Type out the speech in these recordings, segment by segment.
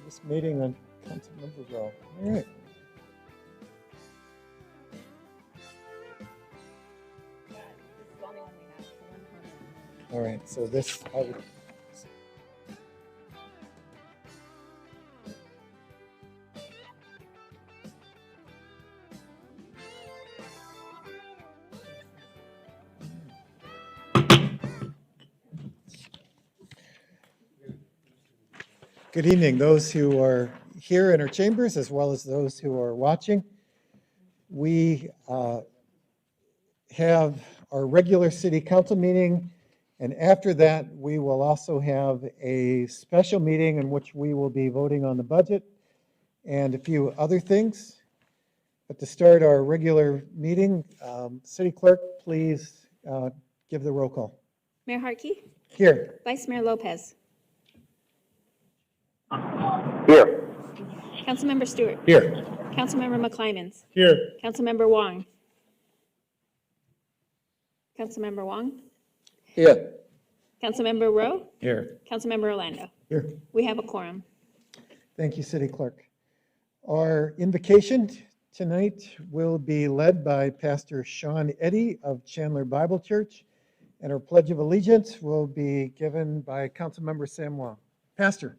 this meeting on council members row. All right. All right, so this, I would, good evening, those who are here in our chambers as well as those who are watching. We have our regular city council meeting, and after that we will also have a special meeting in which we will be voting on the budget and a few other things. But to start our regular meeting, City Clerk, please give the roll call. Mayor Hartke? Here. Vice Mayor Lopez? Here. Councilmember Stewart? Here. Councilmember McClymans? Here. Councilmember Wong? Councilmember Wong? Here. Councilmember Rowe? Here. Councilmember Orlando? Here. We have a quorum. Thank you, City Clerk. Our invocation tonight will be led by Pastor Sean Eddy of Chandler Bible Church, and our Pledge of Allegiance will be given by Councilmember Sam Wong. Pastor.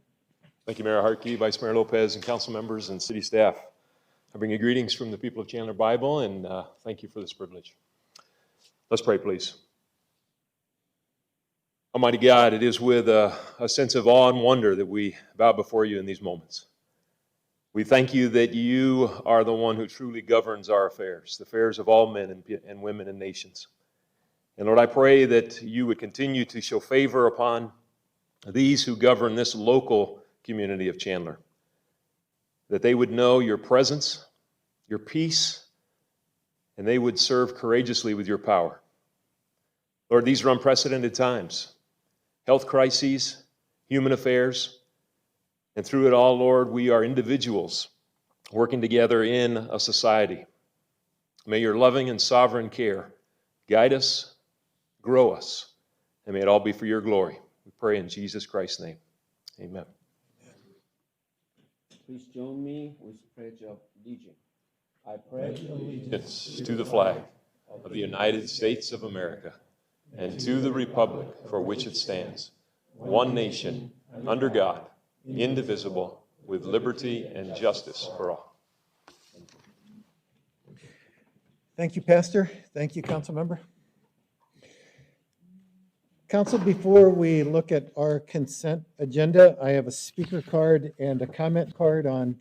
Thank you, Mayor Hartke, Vice Mayor Lopez, and council members and city staff. I bring you greetings from the people of Chandler Bible, and thank you for this privilege. Let's pray, please. Almighty God, it is with a sense of awe and wonder that we bow before you in these moments. We thank you that you are the one who truly governs our affairs, the affairs of all men and women and nations. And Lord, I pray that you would continue to show favor upon these who govern this local community of Chandler, that they would know your presence, your peace, and they would serve courageously with your power. Lord, these are unprecedented times, health crises, human affairs, and through it all, Lord, we are individuals working together in a society. May your loving and sovereign care guide us, grow us, and may it all be for your glory. We pray in Jesus Christ's name. Amen. Please join me with the Pledge of Allegiance. I pledge allegiance to the flag of the United States of America and to the republic for which it stands, one nation, under God, indivisible, with liberty and justice for all. Thank you, Pastor. Thank you, Council Member. Council, before we look at our consent agenda, I have a speaker card and a comment card on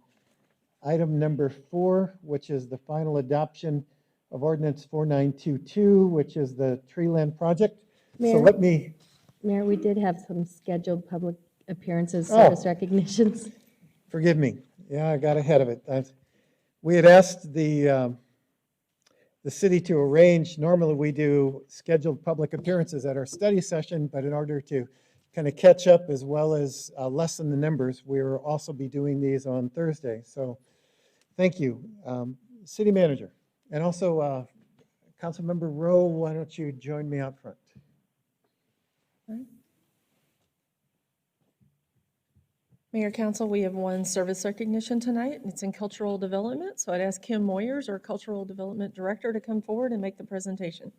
item number 4, which is the final adoption of ordinance 4922, which is the tree land project. Mayor, So let me... Mayor, we did have some scheduled public appearances, service recognitions. Forgive me. Yeah, I got ahead of it. We had asked the city to arrange, normally we do scheduled public appearances at our study session, but in order to kind of catch up as well as lessen the numbers, we will also be doing these on Thursday. So thank you. City Manager, and also Councilmember Rowe, why don't you join me out front? Mayor, Council, we have one service recognition tonight. It's in cultural development, so I'd ask Kim Moyers, our Cultural Development Director, to come forward and make the presentation.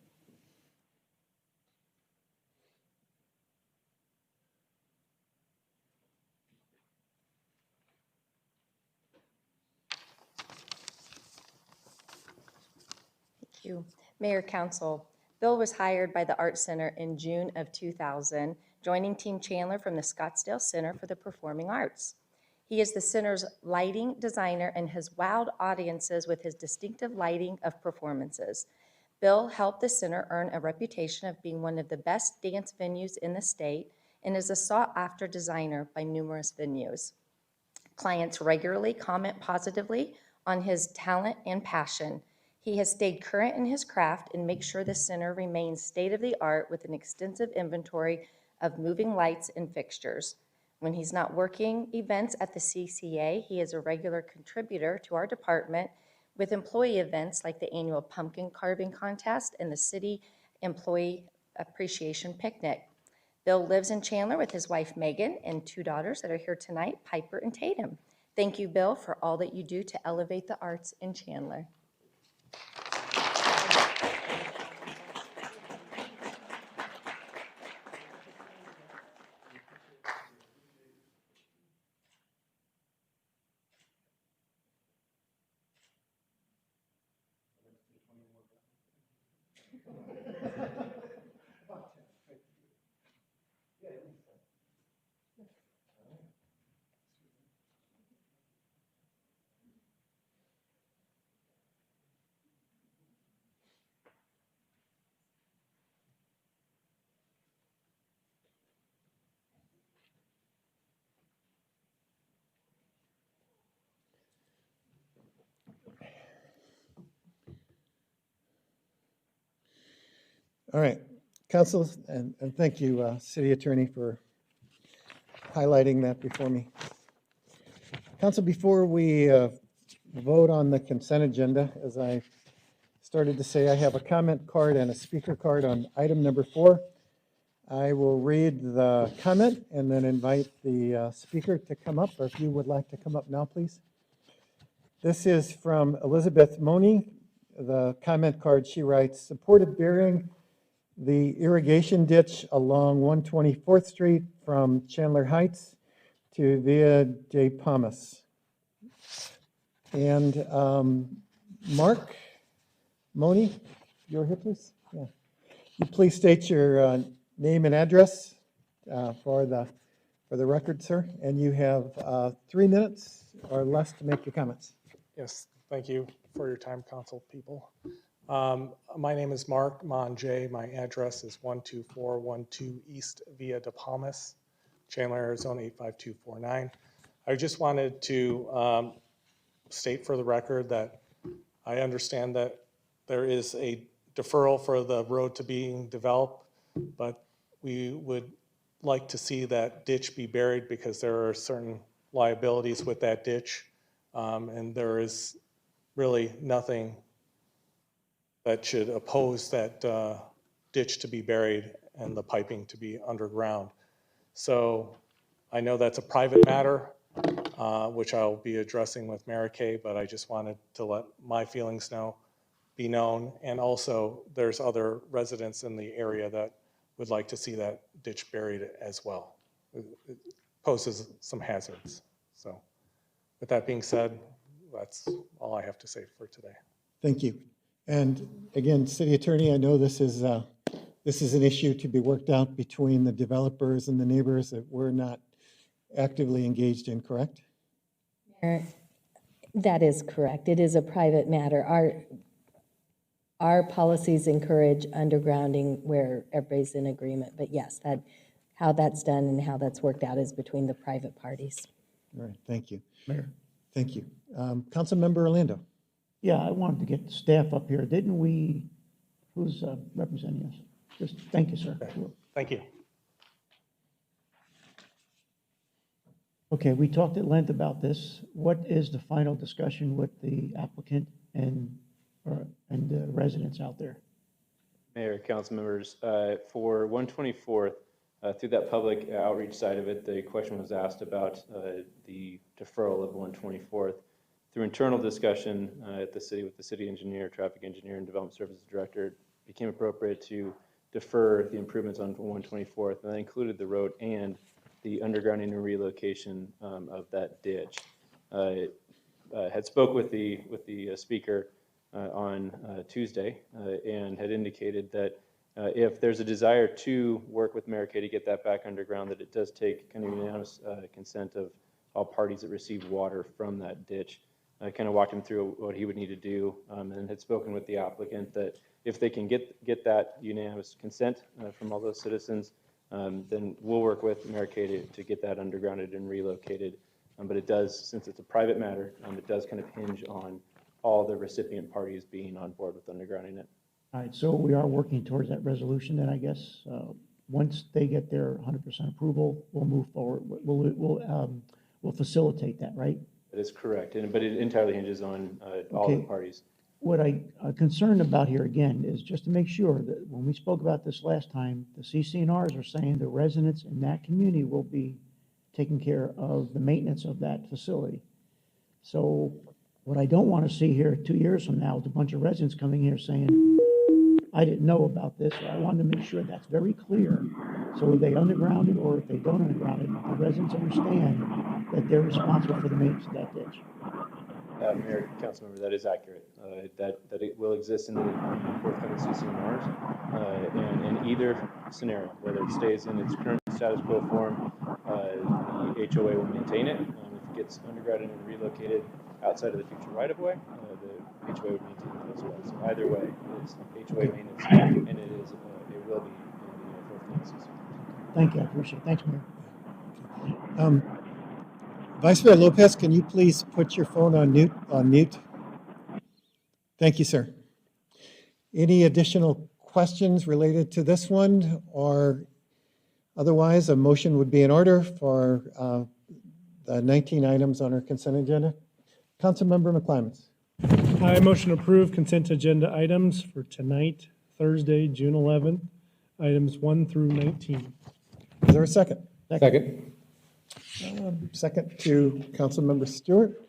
Thank you. Mayor, Council, Bill was hired by the Art Center in June of 2000, joining Team Chandler from the Scottsdale Center for the Performing Arts. He is the center's lighting designer and has wowed audiences with his distinctive lighting of performances. Bill helped the center earn a reputation of being one of the best dance venues in the state and is a sought-after designer by numerous venues. Clients regularly comment positively on his talent and passion. He has stayed current in his craft and makes sure the center remains state-of-the-art with an extensive inventory of moving lights and fixtures. When he's not working events at the CCA, he is a regular contributor to our department with employee events like the annual pumpkin carving contest and the city employee appreciation picnic. Bill lives in Chandler with his wife Megan and 2 daughters that are here tonight, Piper and Tatum. Thank you, Bill, for all that you do to elevate the arts in Chandler. All right, council, and thank you, city attorney, for highlighting that before me. Council, before we vote on the consent agenda, as I started to say, I have a comment card and a speaker card on item number 4. I will read the comment and then invite the speaker to come up, or if you would like to come up now, please. This is from Elizabeth Money. The comment card, she writes, supported burying the irrigation ditch along 124th Street from Chandler Heights to Via de Palmas. And Mark Moni, you're here, please? Yeah. You please state your name and address for the record, sir. And you have 3 minutes or less to make your comments. Yes, thank you for your time, council people. My name is Mark Monjay. My address is 12412 East Via de Palmas, Chandler, Arizona 85249. I just wanted to state for the record that I understand that there is a deferral for the road to being developed, but we would like to see that ditch be buried because there are certain liabilities with that ditch, and there is really nothing that should oppose that ditch to be buried and the piping to be underground. So I know that's a private matter, which I'll be addressing with Mary Kay, but I just wanted to let my feelings be known. And also there's other residents in the area that would like to see that ditch buried as well. It poses some hazards. So with that being said, that's all I have to say for today. Thank you. And again, city attorney, I know this is an issue to be worked out between the developers and the neighbors that we're not actively engaged in, correct? That is correct. It is a private matter. Our policies encourage undergrounding where everybody's in agreement, but yes, how that's done and how that's worked out is between the private parties. All right, thank you. Mayor. Thank you. Councilmember Orlando. Yeah, I wanted to get the staff up here. Didn't we, who's representing us? Just, thank you, sir. Thank you. Okay, we talked at length about this. What is the final discussion with the applicant and the residents out there? Mayor, council members, for 124th, through that public outreach side of it, the question was asked about the deferral of 124th. Through internal discussion at the city with the city engineer, traffic engineer, and development services director, it became appropriate to defer the improvements on 124th, and that included the road and the undergrounding and relocation of that ditch. Had spoke with the speaker on Tuesday and had indicated that if there's a desire to work with Mary Kay to get that back underground, that it does take kind of unanimous consent of all parties that receive water from that ditch. I kind of walked him through what he would need to do, and had spoken with the applicant that if they can get that unanimous consent from all those citizens, then we'll work with Mary Kay to get that undergrounded and relocated. But it does, since it's a private matter, it does kind of hinge on all the recipient parties being on board with undergrounding it. All right, so we are working towards that resolution then, I guess. Once they get their 100% approval, we'll move forward. We'll facilitate that, right? That is correct, but it entirely hinges on all the parties. what I'm concerned about here again is just to make sure that when we spoke about this last time, the CCNRs are saying the residents in that community will be taking care of the maintenance of that facility. So what I don't want to see here 2 years from now is a bunch of residents coming here saying, I didn't know about this, so I wanted to make sure that's very clear. So if they underground it or if they don't underground it, the residents understand that they're responsible for the maintenance of that ditch. Mayor, Councilmember, that is accurate. That it will exist in the forthcoming CCNRs. And in either scenario, whether it stays in its current status quo form, the HOA will maintain it. If it gets undergrounded and relocated outside of the future right-of-way, the HOA would maintain it as well. So either way, it's HOA maintenance, and it will be in the forthcoming CCNRs. Thank you, I appreciate it. Thanks, Mayor. Vice Mayor Lopez, can you please put your phone on mute? Thank you, sir. Any additional questions related to this one, or otherwise a motion would be in order for the 19 items on our consent agenda? Councilmember McClimans. I motion to approve consent agenda items for tonight, Thursday, June 11th, items 1 through 19. Is there a second? Second. Second to Councilmember Stewart.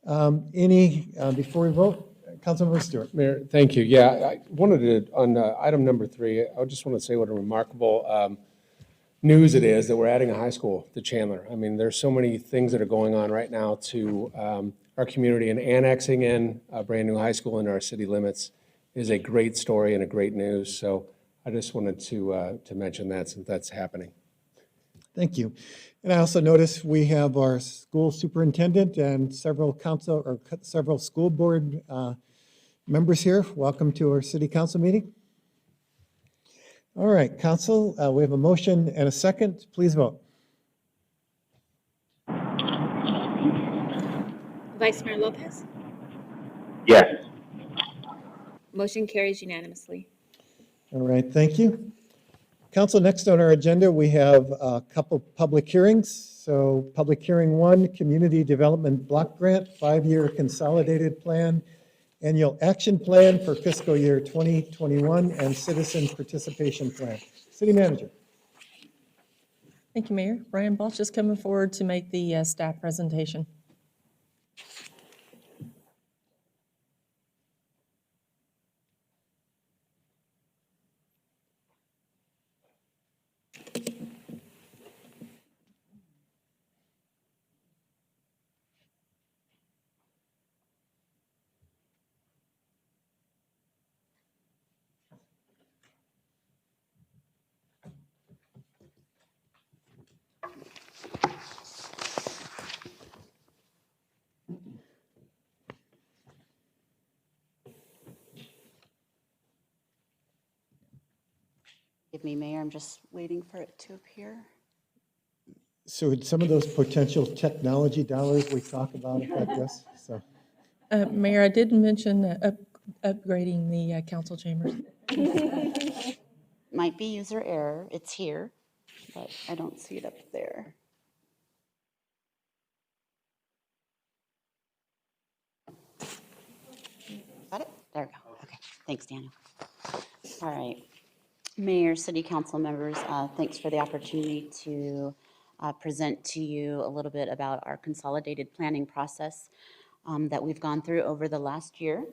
Before we vote, Councilmember Stewart. Mayor, thank you. Yeah, I wanted to, on item number 3, I just want to say what a remarkable news it is that we're adding a high school to Chandler. I mean, there's so many things that are going on right now to our community, and annexing in a brand-new high school into our city limits is a great story and a great news. So I just wanted to mention that since that's happening. Thank you. And I also noticed we have our school superintendent and several school board members here. Welcome to our city council meeting. All right, council, we have a motion and a second. Please vote. Vice Mayor Lopez. Yes. Motion carries unanimously. All right, thank you. Council, next on our agenda, we have a couple public hearings. So public hearing 1, Community Development Block Grant, 5-year consolidated plan, annual action plan for fiscal year 2021, and citizen participation plan. City Manager. Thank you, Mayor. Brian Balch is coming forward to make the staff presentation. Give me, Mayor, I'm just waiting for it to appear. So some of those potential technology dollars we talk about affect us, so. Mayor, I did mention upgrading the council chambers. Might be user error, it's here, but I don't see it up there. Got it? There we go. Okay, thanks, Daniel. All right. Mayor, City Council members, thanks for the opportunity to present to you a little bit about our consolidated planning process that we've gone through over the last year.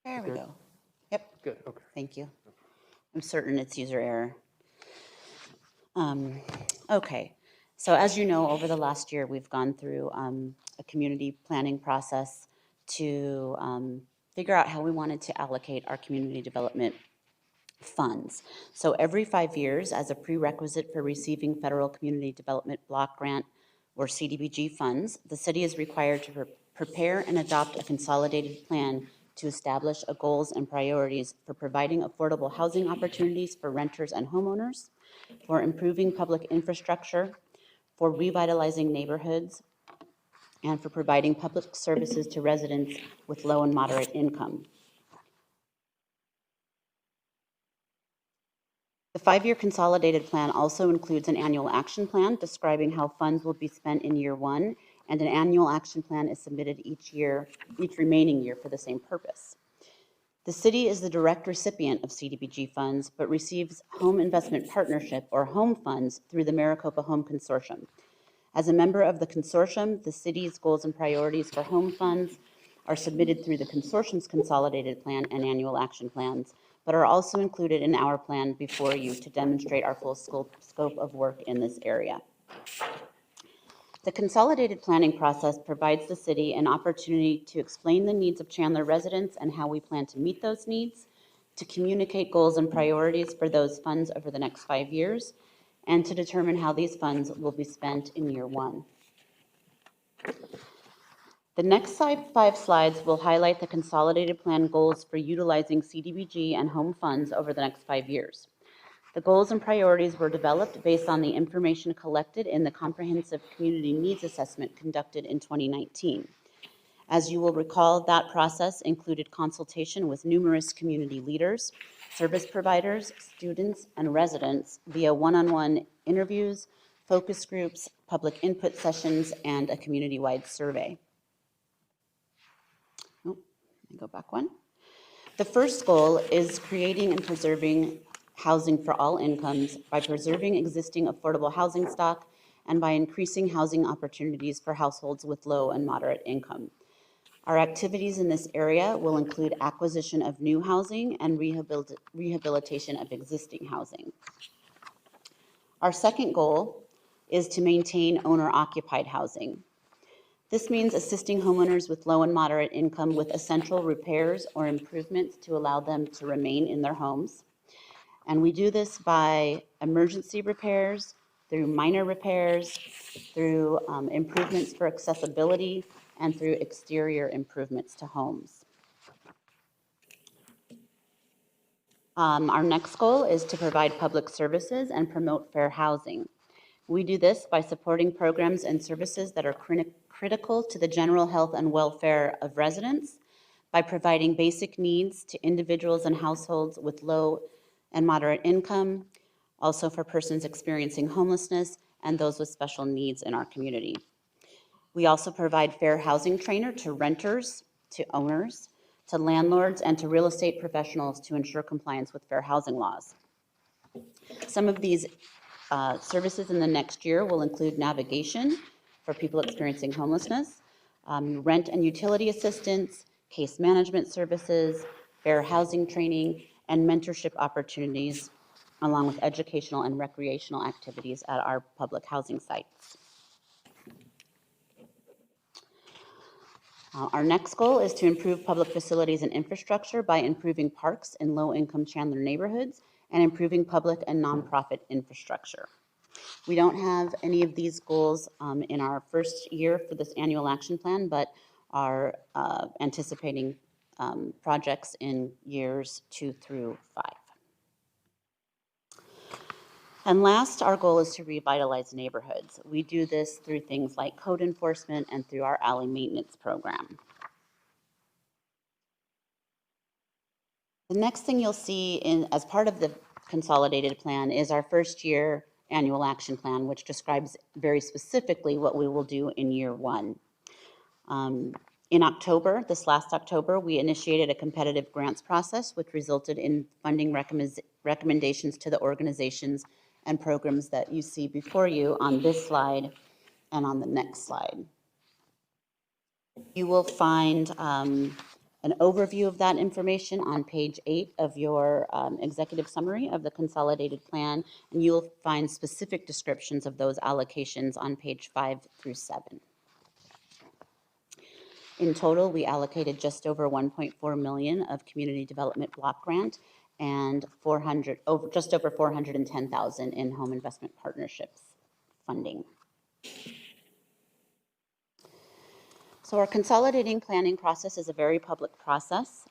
There we go. Yep. Good, okay. Thank you. I'm certain it's user error. Okay, so as you know, over the last year, we've gone through a community planning process to figure out how we wanted to allocate our community development funds. So every 5 years, as a prerequisite for receiving federal community development block grant or CDBG funds, the city is required to prepare and adopt a consolidated plan to establish a goals and priorities for providing affordable housing opportunities for renters and homeowners, for improving public infrastructure, for revitalizing neighborhoods, and for providing public services to residents with low and moderate income. The 5-year consolidated plan also includes an annual action plan describing how funds will be spent in year 1, and an annual action plan is submitted each remaining year for the same purpose. The city is the direct recipient of CDBG funds, but receives Home Investment Partnership, or HOME funds, through the Maricopa Home Consortium. As a member of the consortium, the city's goals and priorities for HOME funds are submitted through the consortium's consolidated plan and annual action plans, but are also included in our plan before you to demonstrate our full scope of work in this area. The consolidated planning process provides the city an opportunity to explain the needs of Chandler residents and how we plan to meet those needs, to communicate goals and priorities for those funds over the next 5 years, and to determine how these funds will be spent in year 1. The next 5 slides will highlight the consolidated plan goals for utilizing CDBG and HOME funds over the next 5 years. The goals and priorities were developed based on the information collected in the Comprehensive Community Needs Assessment conducted in 2019. As you will recall, that process included consultation with numerous community leaders, service providers, students, and residents via one-on-one interviews, focus groups, public input sessions, and a community-wide survey. Go back one. The first goal is creating and preserving housing for all incomes by preserving existing affordable housing stock and by increasing housing opportunities for households with low and moderate income. Our activities in this area will include acquisition of new housing and rehabilitation of existing housing. Our second goal is to maintain owner-occupied housing. This means assisting homeowners with low and moderate income with essential repairs or improvements to allow them to remain in their homes. And we do this by emergency repairs, through minor repairs, through improvements for accessibility, and through exterior improvements to homes. Our next goal is to provide public services and promote fair housing. We do this by supporting programs and services that are critical to the general health and welfare of residents, by providing basic needs to individuals and households with low and moderate income, also for persons experiencing homelessness and those with special needs in our community. We also provide fair housing trainer to renters, to owners, to landlords, and to real estate professionals to ensure compliance with fair housing laws. Some of these services in the next year will include navigation for people experiencing homelessness, rent and utility assistance, case management services, fair housing training, and mentorship opportunities, along with educational and recreational activities at our public housing sites. Our next goal is to improve public facilities and infrastructure by improving parks in low-income Chandler neighborhoods and improving public and nonprofit infrastructure. We don't have any of these goals in our first year for this annual action plan, but are anticipating projects in years 2 through 5. And last, our goal is to revitalize neighborhoods. We do this through things like code enforcement and through our alley maintenance program. The next thing you'll see as part of the consolidated plan is our first year annual action plan, which describes very specifically what we will do in year 1. In October, this last October, we initiated a competitive grants process, which resulted in funding recommendations to the organizations and programs that you see before you on this slide and on the next slide. You will find an overview of that information on page 8 of your executive summary of the consolidated plan, and you'll find specific descriptions of those allocations on page 5 through 7. In total, we allocated just over $1.4 million of community development block grant and just over $410,000 in home investment partnerships funding. So our consolidating planning process is a very public process.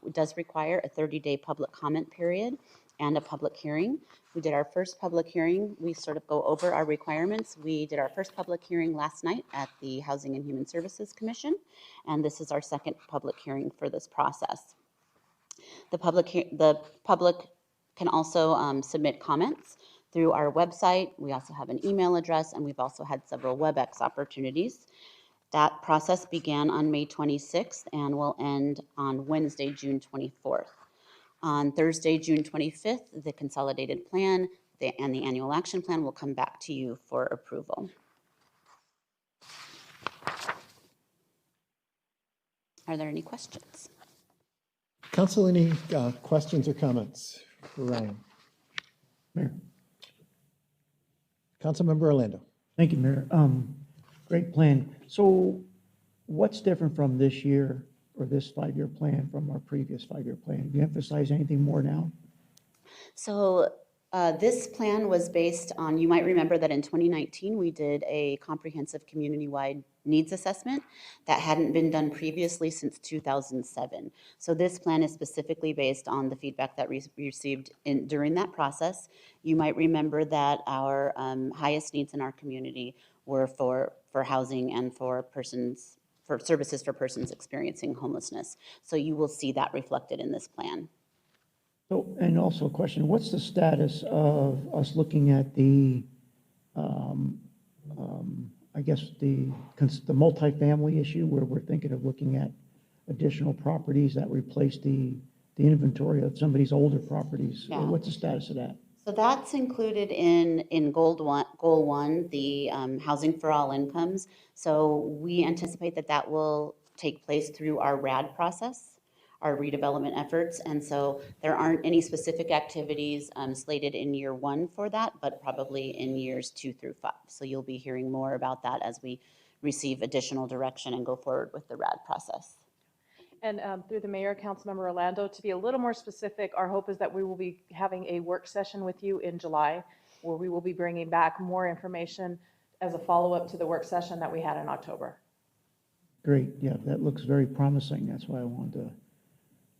It does require a 30-day public comment period and a public hearing. We did our first public hearing. We sort of go over our requirements. We did our first public hearing last night at the Housing and Human Services Commission, and this is our second public hearing for this process. The public can also submit comments through our website. We also have an email address, and we've also had several WebEx opportunities. That process began on May 26th and will end on Wednesday, June 24th. On Thursday, June 25th, the consolidated plan and the annual action plan will come back to you for approval. Are there any questions? Council, any questions or comments for Ryan? Mayor. Councilmember Orlando. Thank you, Mayor. Great plan. So what's different from this year or this 5-year plan from our previous 5-year plan? Do you emphasize anything more now? So this plan was based on, you might remember that in 2019, we did a comprehensive community-wide needs assessment that hadn't been done previously since 2007. So this plan is specifically based on the feedback that we received during that process. You might remember that our highest needs in our community were for housing and for services for persons experiencing homelessness. So you will see that reflected in this plan. So, and also a question, what's the status of us looking at the, I guess, the multifamily issue where we're thinking of looking at additional properties that replace the inventory of somebody's older properties? Yeah. What's the status of that? So that's included in goal one, the housing for all incomes. So we anticipate that will take place through our RAD process, our redevelopment efforts. And so there aren't any specific activities slated in year one for that, but probably in years 2 through 5. So you'll be hearing more about that as we receive additional direction and go forward with the RAD process. And through the mayor, Councilmember Orlando, to be a little more specific, our hope is that we will be having a work session with you in July, where we will be bringing back more information as a follow-up to the work session that we had in October. Great, yeah, that looks very promising. That's why I wanted to,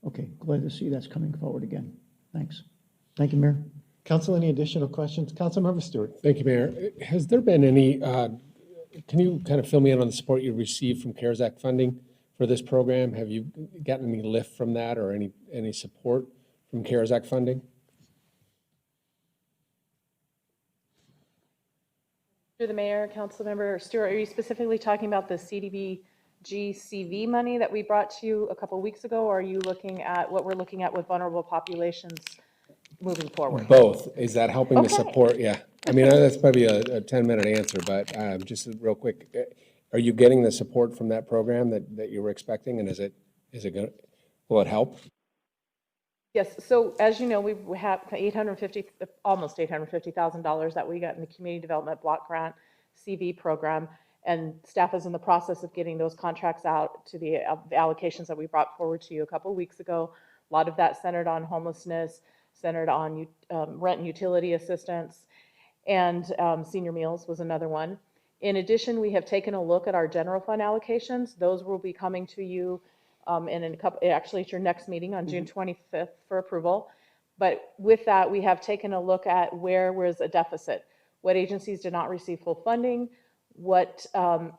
okay, glad to see that's coming forward again. Thanks. Thank you, Mayor. Council, any additional questions? Councilmember Stewart. Thank you, Mayor. Has there been any, can you kind of fill me in on the support you received from CARES Act funding for this program? Have you gotten any lift from that or any support from CARES Act funding? Through the mayor, Councilmember Stewart, are you specifically talking about the CDBG-CV money that we brought to you a couple weeks ago? Or are you looking at what we're looking at with vulnerable populations moving forward? Both. Is that helping to Okay. support? Yeah. I mean, that's probably a 10-minute answer, but just real quick, are you getting the support from that program that you were expecting? And is it going? Will it help? Yes, so as you know, we have almost $850,000 that we got in the Community Development Block Grant CV program, and staff is in the process of getting those contracts out to the allocations that we brought forward to you a couple weeks ago. A lot of that centered on homelessness, centered on rent and utility assistance, and senior meals was another one. In addition, we have taken a look at our general fund allocations. Those will be coming to you in a couple, actually at your next meeting on June 25th for approval. But with that, we have taken a look at where was a deficit, what agencies did not receive full funding, what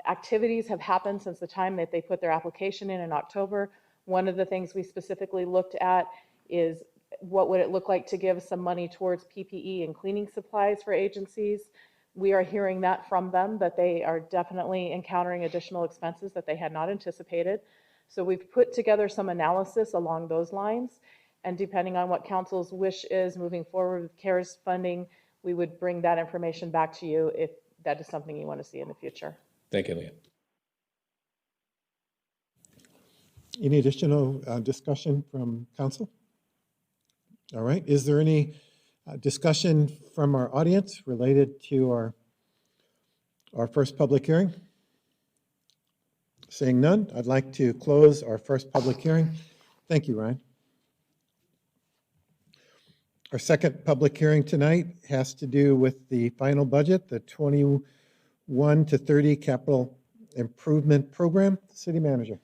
activities have happened since the time that they put their application in October. One of the things we specifically looked at is what would it look like to give some money towards PPE and cleaning supplies for agencies. We are hearing that from them, that they are definitely encountering additional expenses that they had not anticipated. So we've put together some analysis along those lines, and depending on what council's wish is moving forward with CARES funding, we would bring that information back to you if that is something you want to see in the future. Thank you, Leah. Any additional discussion from council? All right, is there any discussion from our audience related to our first public hearing? Seeing none, I'd like to close our first public hearing. Thank you, Ryan. Our second public hearing tonight has to do with the final budget, the 21 to 30 capital Improvement Program. City Manager.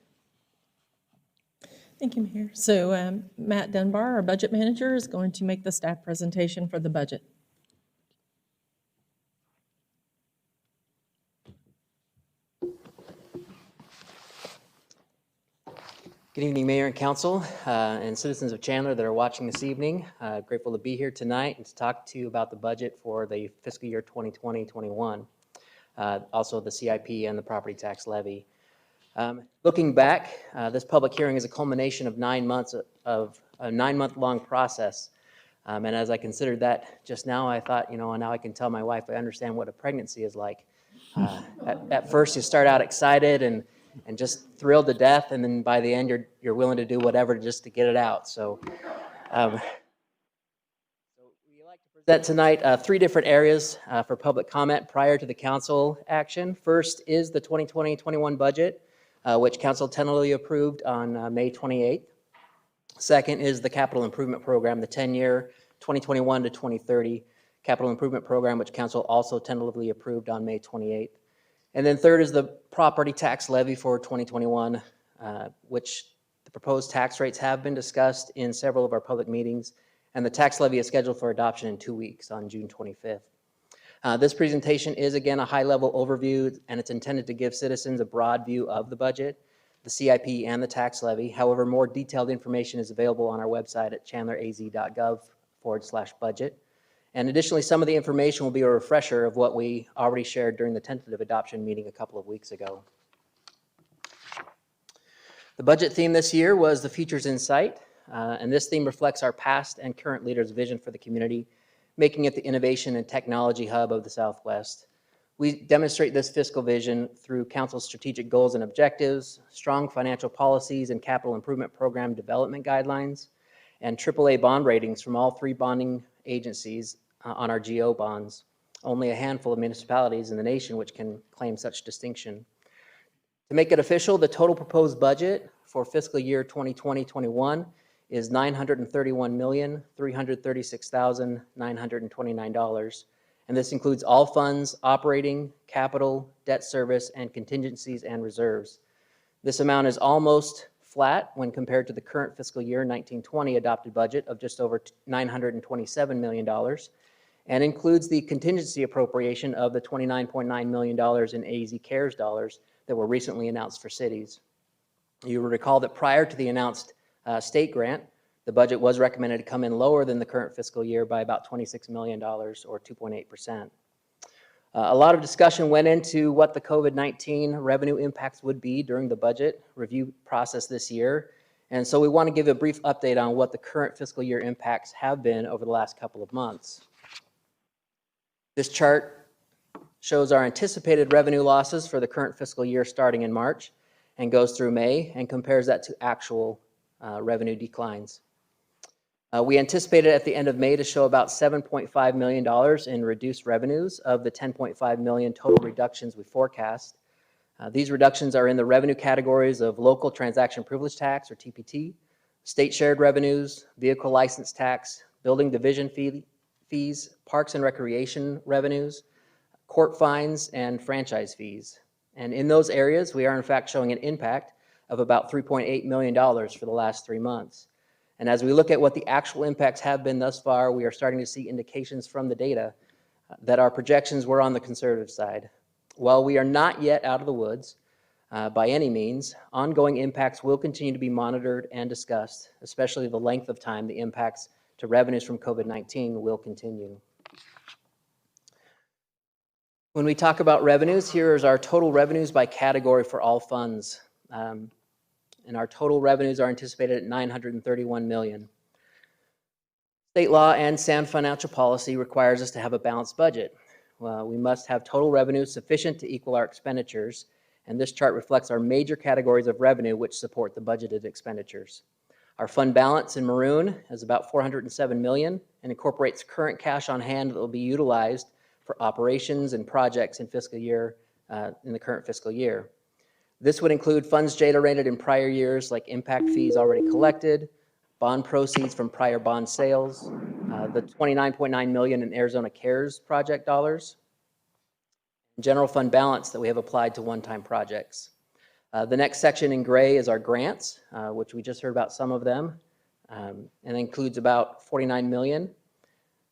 Thank you, Mayor. So Matt Dunbar, our budget manager, is going to make the staff presentation for the budget. Good evening, Mayor and Council, and citizens of Chandler that are watching this evening. Grateful to be here tonight and to talk to you about the budget for the fiscal year 2020-21, also the CIP and the property tax levy. Looking back, this public hearing is a culmination of 9 months of a 9-month-long process. And as I considered that just now, I thought, you know, now I can tell my wife I understand what a pregnancy is like. At first, you start out excited and just thrilled to death, and then by the end, you're willing to do whatever just to get it out. So we like to present tonight 3 different areas for public comment prior to the council action. First is the 2020-21 budget, which council tentatively approved on May 28th. Second is the capital improvement program, the 10-year 2021 to 2030 capital improvement program, which council also tentatively approved on May 28th. And then third is the property tax levy for 2021, which the proposed tax rates have been discussed in several of our public meetings, and the tax levy is scheduled for adoption in 2 weeks on June 25th. This presentation is, again, a high-level overview, and it's intended to give citizens a broad view of the budget, the CIP, and the tax levy. However, more detailed information is available on our website at chandleraz.gov/budget. And additionally, some of the information will be a refresher of what we already shared during the tentative adoption meeting a couple of weeks ago. The budget theme this year was the Futures in Sight, and this theme reflects our past and current leaders' vision for the community, making it the innovation and technology hub of the Southwest. We demonstrate this fiscal vision through council's strategic goals and objectives, strong financial policies and capital improvement program development guidelines, and AAA bond ratings from all 3 bonding agencies on our GO bonds. Only a handful of municipalities in the nation which can claim such distinction. To make it official, the total proposed budget for fiscal year 2020-21 is $931,336,929. And this includes all funds, operating, capital, debt service, and contingencies and reserves. This amount is almost flat when compared to the current fiscal year 1920 adopted budget of just over $927 million, and includes the contingency appropriation of the $29.9 million in AZ CARES dollars that were recently announced for cities. You will recall that prior to the announced state grant, the budget was recommended to come in lower than the current fiscal year by about $26 million, or 2.8%. A lot of discussion went into what the COVID-19 revenue impacts would be during the budget review process this year. And so we want to give a brief update on what the current fiscal year impacts have been over the last couple of months. This chart shows our anticipated revenue losses for the current fiscal year starting in March and goes through May and compares that to actual revenue declines. We anticipated at the end of May to show about $7.5 million in reduced revenues of the $10.5 million total reductions we forecast. These reductions are in the revenue categories of local transaction privilege tax, or TPT, state shared revenues, vehicle license tax, building division fees, parks and recreation revenues, court fines, and franchise fees. And in those areas, we are in fact showing an impact of about $3.8 million for the last 3 months. And as we look at what the actual impacts have been thus far, we are starting to see indications from the data that our projections were on the conservative side. While we are not yet out of the woods by any means, ongoing impacts will continue to be monitored and discussed, especially the length of time the impacts to revenues from COVID-19 will continue. When we talk about revenues, here is our total revenues by category for all funds. And our total revenues are anticipated at $931 million. State law and sound financial policy requires us to have a balanced budget. We must have total revenues sufficient to equal our expenditures, and this chart reflects our major categories of revenue which support the budgeted expenditures. Our fund balance in maroon is about $407 million and incorporates current cash on hand that will be utilized for operations and projects in the current fiscal year. This would include funds generated in prior years, like impact fees already collected, bond proceeds from prior bond sales, the $29.9 million in Arizona CARES project dollars, general fund balance that we have applied to one-time projects. The next section in gray is our grants, which we just heard about some of them, and includes about 49 million.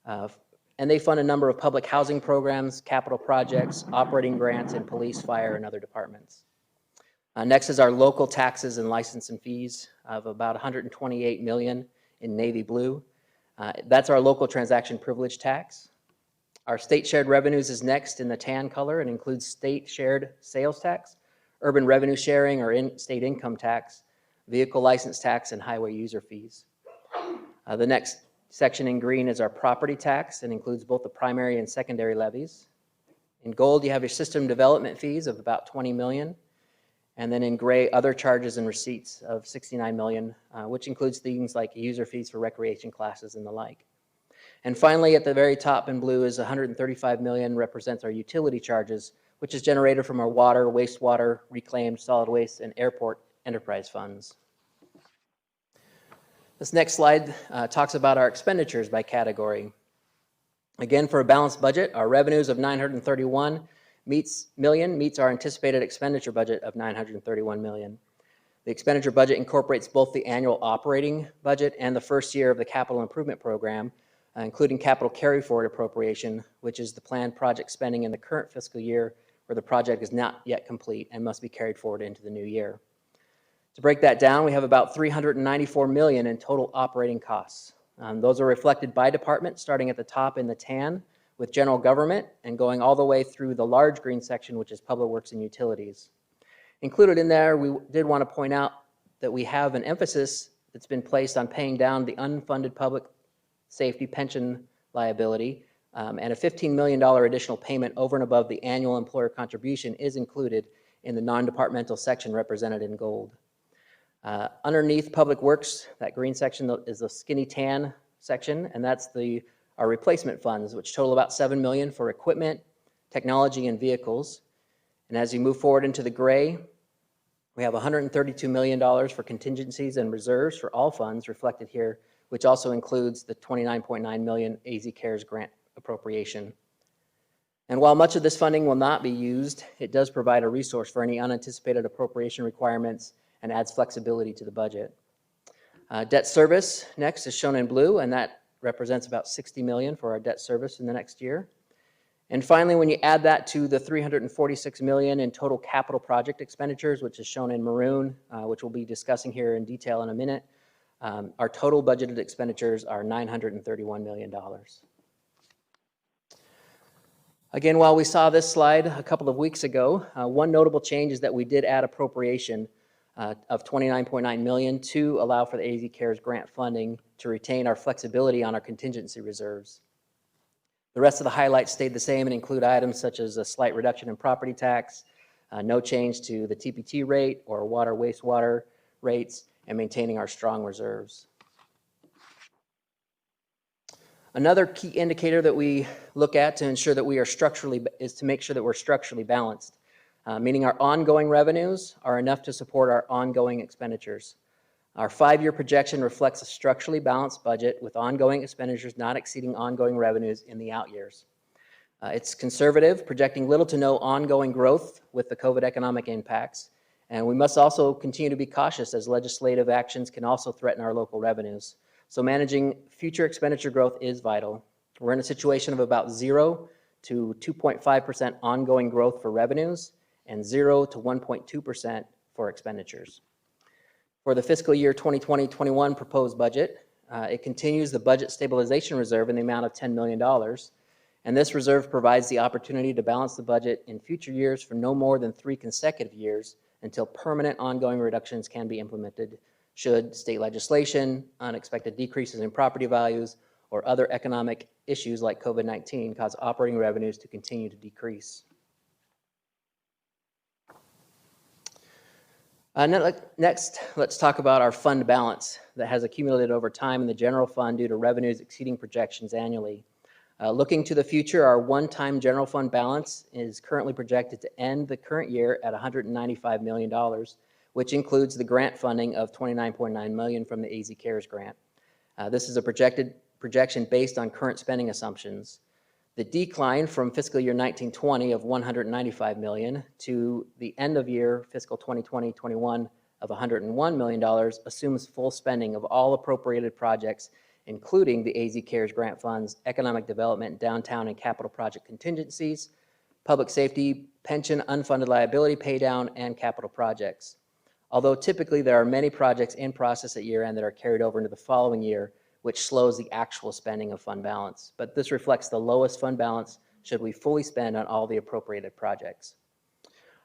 And they fund a number of public housing programs, capital projects, operating grants, and police, fire, and other departments. Next is our local taxes and license and fees of about 128 million in navy blue. That's our local transaction privilege tax. Our state shared revenues is next in the tan color and includes state shared sales tax, urban revenue sharing or state income tax, vehicle license tax, and highway user fees. The next section in green is our property tax and includes both the primary and secondary levies. In gold, you have your system development fees of about 20 million. And then in gray, other charges and receipts of 69 million, which includes things like user fees for recreation classes and the like. And finally, at the very top in blue is 135 million, represents our utility charges, which is generated from our water, wastewater, reclaimed solid waste, and airport enterprise funds. This next slide talks about our expenditures by category. Again, for a balanced budget, our revenues of 931 million meets our anticipated expenditure budget of 931 million. The expenditure budget incorporates both the annual operating budget and the first year of the capital improvement program, including capital carry forward appropriation, which is the planned project spending in the current fiscal year where the project is not yet complete and must be carried forward into the new year. To break that down, we have about 394 million in total operating costs. Those are reflected by department, starting at the top in the tan with general government and going all the way through the large green section, which is public works and utilities. Included in there, we did want to point out that we have an emphasis that's been placed on paying down the unfunded public safety pension liability, and a $15 million additional payment over and above the annual employer contribution is included in the non-departmental section represented in gold. Underneath public works, that green section is the skinny tan section, and that's our replacement funds, which total about 7 million for equipment, technology, and vehicles. And as you move forward into the gray, we have $132 million for contingencies and reserves for all funds reflected here, which also includes the 29.9 million AZ CARES grant appropriation. And while much of this funding will not be used, it does provide a resource for any unanticipated appropriation requirements and adds flexibility to the budget. Debt service next is shown in blue, and that represents about 60 million for our debt service in the next year. And finally, when you add that to the 346 million in total capital project expenditures, which is shown in maroon, which we'll be discussing here in detail in a minute, our total budgeted expenditures are $931 million. Again, while we saw this slide a couple of weeks ago, one notable change is that we did add appropriation of 29.9 million to allow for the AZ CARES grant funding to retain our flexibility on our contingency reserves. The rest of the highlights stayed the same and include items such as a slight reduction in property tax, no change to the TPT rate or water wastewater rates, and maintaining our strong reserves. Another key indicator that we look at to ensure that we are to make sure that we're structurally balanced, meaning our ongoing revenues are enough to support our ongoing expenditures. Our 5-year projection reflects a structurally balanced budget with ongoing expenditures not exceeding ongoing revenues in the out years. It's conservative, projecting little to no ongoing growth with the COVID economic impacts, and we must also continue to be cautious as legislative actions can also threaten our local revenues. So managing future expenditure growth is vital. We're in a situation of about 0 to 2.5% ongoing growth for revenues and 0 to 1.2% for expenditures. For the fiscal year 2020-21 proposed budget, it continues the budget stabilization reserve in the amount of $10 million. And this reserve provides the opportunity to balance the budget in future years for no more than 3 consecutive years until permanent ongoing reductions can be implemented should state legislation, unexpected decreases in property values, or other economic issues like COVID-19 cause operating revenues to continue to decrease. Next, let's talk about our fund balance that has accumulated over time in the general fund due to revenues exceeding projections annually. Looking to the future, our one-time general fund balance is currently projected to end the current year at $195 million, which includes the grant funding of $29.9 million from the AZ CARES grant. This is a projection based on current spending assumptions. The decline from fiscal year 1920 of $195 million to the end of year fiscal 2020-21 of $101 million assumes full spending of all appropriated projects, including the AZ CARES grant funds, economic development, downtown and capital project contingencies, public safety, pension unfunded liability paydown, and capital projects. Although typically there are many projects in process at year end that are carried over into the following year, which slows the actual spending of fund balance. But this reflects the lowest fund balance should we fully spend on all the appropriated projects.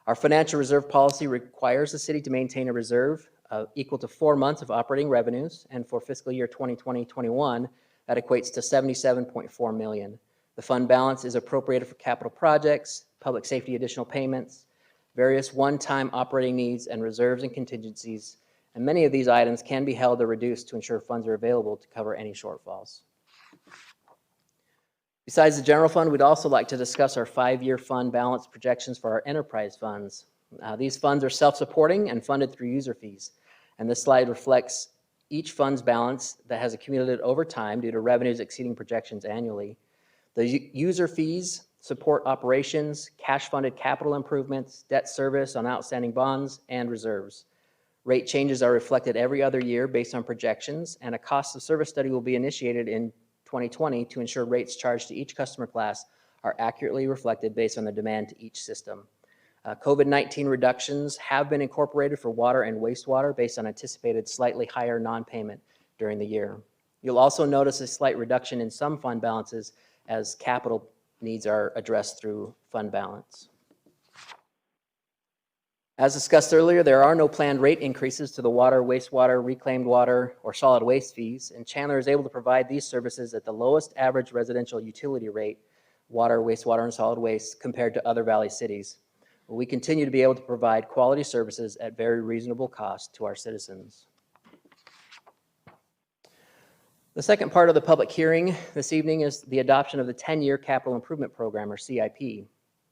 Our financial reserve policy requires the city to maintain a reserve equal to 4 months of operating revenues, and for fiscal year 2020-21, that equates to $77.4 million. The fund balance is appropriated for capital projects, public safety additional payments, various one-time operating needs, and reserves and contingencies, and many of these items can be held or reduced to ensure funds are available to cover any shortfalls. Besides the general fund, we'd also like to discuss our 5-year fund balance projections for our enterprise funds. These funds are self-supporting and funded through user fees, and this slide reflects each fund's balance that has accumulated over time due to revenues exceeding projections annually. The user fees support operations, cash-funded capital improvements, debt service on outstanding bonds, and reserves. Rate changes are reflected every other year based on projections, and a cost of service study will be initiated in 2020 to ensure rates charged to each customer class are accurately reflected based on the demand to each system. COVID-19 reductions have been incorporated for water and wastewater based on anticipated slightly higher non-payment during the year. You'll also notice a slight reduction in some fund balances as capital needs are addressed through fund balance. As discussed earlier, there are no planned rate increases to the water, wastewater, reclaimed water, or solid waste fees, and Chandler is able to provide these services at the lowest average residential utility rate, water, wastewater, and solid waste, compared to other Valley cities. We continue to be able to provide quality services at very reasonable cost to our citizens. The second part of the public hearing this evening is the adoption of the 10-year Capital Improvement Program, or CIP.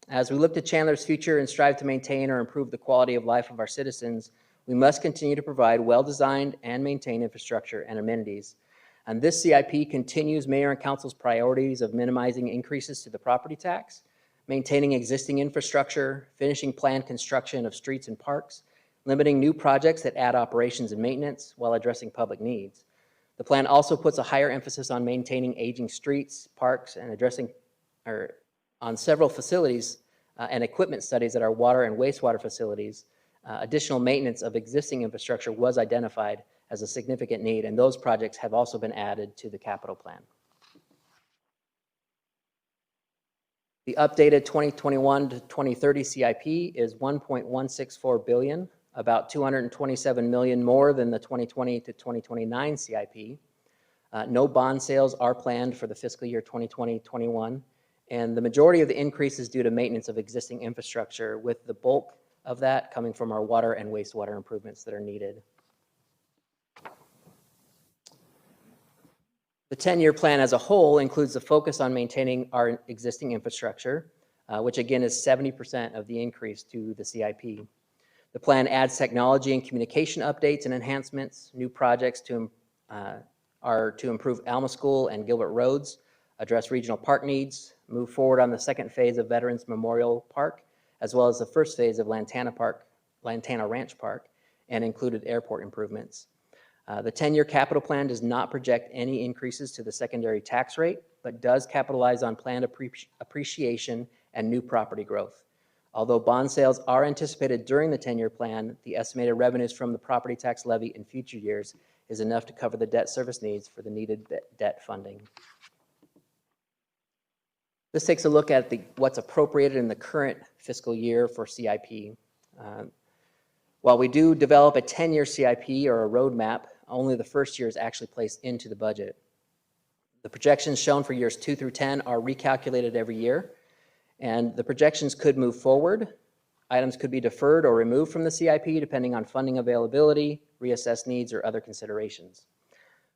As we look to Chandler's future and strive to maintain or improve the quality of life of our citizens, we must continue to provide well-designed and maintained infrastructure and amenities. And this CIP continues Mayor and Council's priorities of minimizing increases to the property tax, maintaining existing infrastructure, finishing planned construction of streets and parks, limiting new projects that add operations and maintenance while addressing public needs. The plan also puts a higher emphasis on maintaining aging streets, parks, and addressing on several facilities and equipment studies at our water and wastewater facilities. Additional maintenance of existing infrastructure was identified as a significant need, and those projects have also been added to the capital plan. The updated 2021 to 2030 CIP is $1.164 billion, about $227 million more than the 2020 to 2029 CIP. No bond sales are planned for the fiscal year 2020-21, and the majority of the increase is due to maintenance of existing infrastructure, with the bulk of that coming from our water and wastewater improvements that are needed. The 10-year plan as a whole includes the focus on maintaining our existing infrastructure, which again is 70% of the increase to the CIP. The plan adds technology and communication updates and enhancements. New projects are to improve Alma School and Gilbert Roads, address regional park needs, move forward on the second phase of Veterans Memorial Park, as well as the first phase of Lantana Ranch Park, and included airport improvements. The 10-year capital plan does not project any increases to the secondary tax rate, but does capitalize on planned appreciation and new property growth. Although bond sales are anticipated during the 10-year plan, the estimated revenues from the property tax levy in future years is enough to cover the debt service needs for the needed debt funding. This takes a look at what's appropriated in the current fiscal year for CIP. While we do develop a 10-year CIP or a roadmap, only the first year is actually placed into the budget. The projections shown for years 2 through 10 are recalculated every year, and the projections could move forward. Items could be deferred or removed from the CIP depending on funding availability, reassessed needs, or other considerations.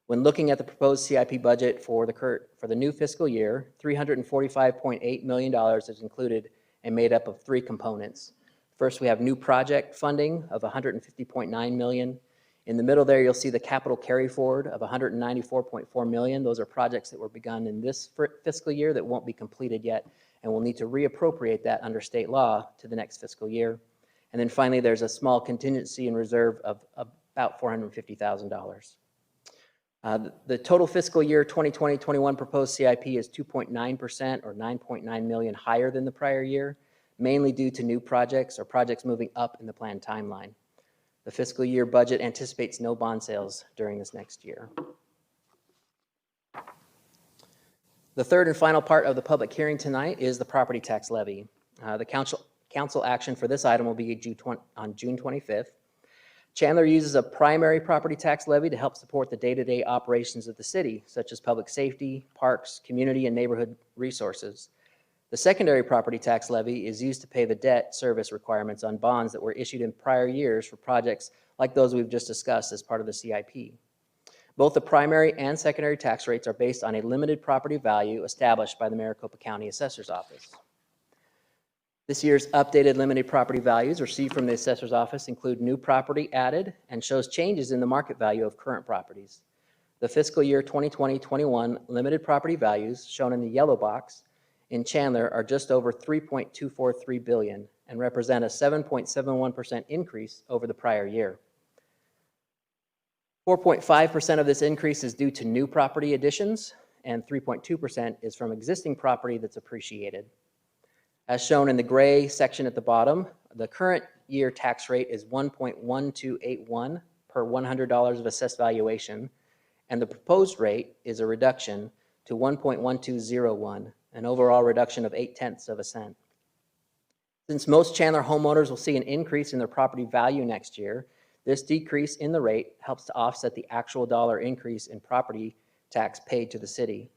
When looking at the proposed CIP budget for the new fiscal year, $345.8 million is included and made up of 3 components. First, we have new project funding of $150.9 million, In the middle there, you'll see the capital carry forward of $194.4 million. Those are projects that were begun in this fiscal year that won't be completed yet, and we'll need to reappropriate that under state law to the next fiscal year. And then finally, there's a small contingency and reserve of about $450,000. The total fiscal year 2020-21 proposed CIP is 2.9% or $9.9 million higher than the prior year, mainly due to new projects or projects moving up in the planned timeline. The fiscal year budget anticipates no bond sales during this next year. The third and final part of the public hearing tonight is the property tax levy. The council action for this item will be on June 25th. Chandler uses a primary property tax levy to help support the day-to-day operations of the city, such as public safety, parks, community, and neighborhood resources. The secondary property tax levy is used to pay the debt service requirements on bonds that were issued in prior years for projects like those we've just discussed as part of the CIP. Both the primary and secondary tax rates are based on a limited property value established by the Maricopa County Assessor's Office. This year's updated limited property values received from the Assessor's Office include new property added and shows changes in the market value of current properties. The fiscal year 2020-21 limited property values, shown in the yellow box, in Chandler are just over $3.243 billion and represent a 7.71% increase over the prior year. 4.5% of this increase is due to new property additions, and 3.2% is from existing property that's appreciated. As shown in the gray section at the bottom, the current year tax rate is 1.1281 per $100 of assessed valuation, and the proposed rate is a reduction to 1.1201, an overall reduction of 0.8 of a cent. Since most Chandler homeowners will see an increase in their property value next year, this decrease in the rate helps to offset the actual dollar increase in property tax paid to the city.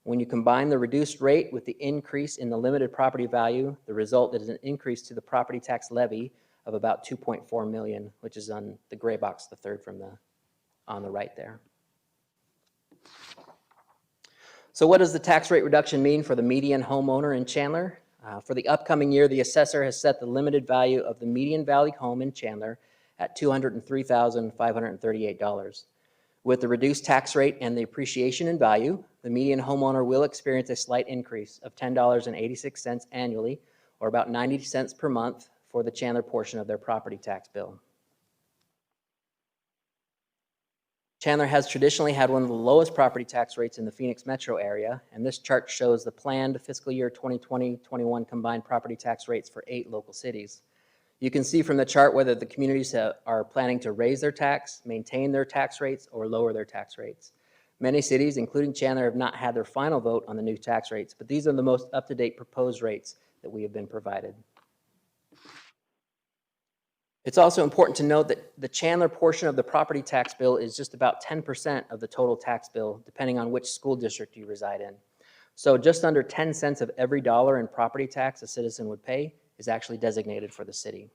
When you combine the reduced rate with the increase in the limited property value, the result is an increase to the property tax levy of about $2.4 million, which is on the gray box, the third from on the right there. So what does the tax rate reduction mean for the median homeowner in Chandler? For the upcoming year, the assessor has set the limited value of the median valley home in Chandler at $203,538. With the reduced tax rate and the appreciation in value, the median homeowner will experience a slight increase of $10.86 annually, or about 90 cents per month for the Chandler portion of their property tax bill. Chandler has traditionally had one of the lowest property tax rates in the Phoenix metro area, and this chart shows the planned fiscal year 2020-21 combined property tax rates for 8 local cities. You can see from the chart whether the communities are planning to raise their tax, maintain their tax rates, or lower their tax rates. Many cities, including Chandler, have not had their final vote on the new tax rates, but these are the most up-to-date proposed rates that we have been provided. It's also important to note that the Chandler portion of the property tax bill is just about 10% of the total tax bill, depending on which school district you reside in. So just under 10 cents of every dollar in property tax a citizen would pay is actually designated for the city.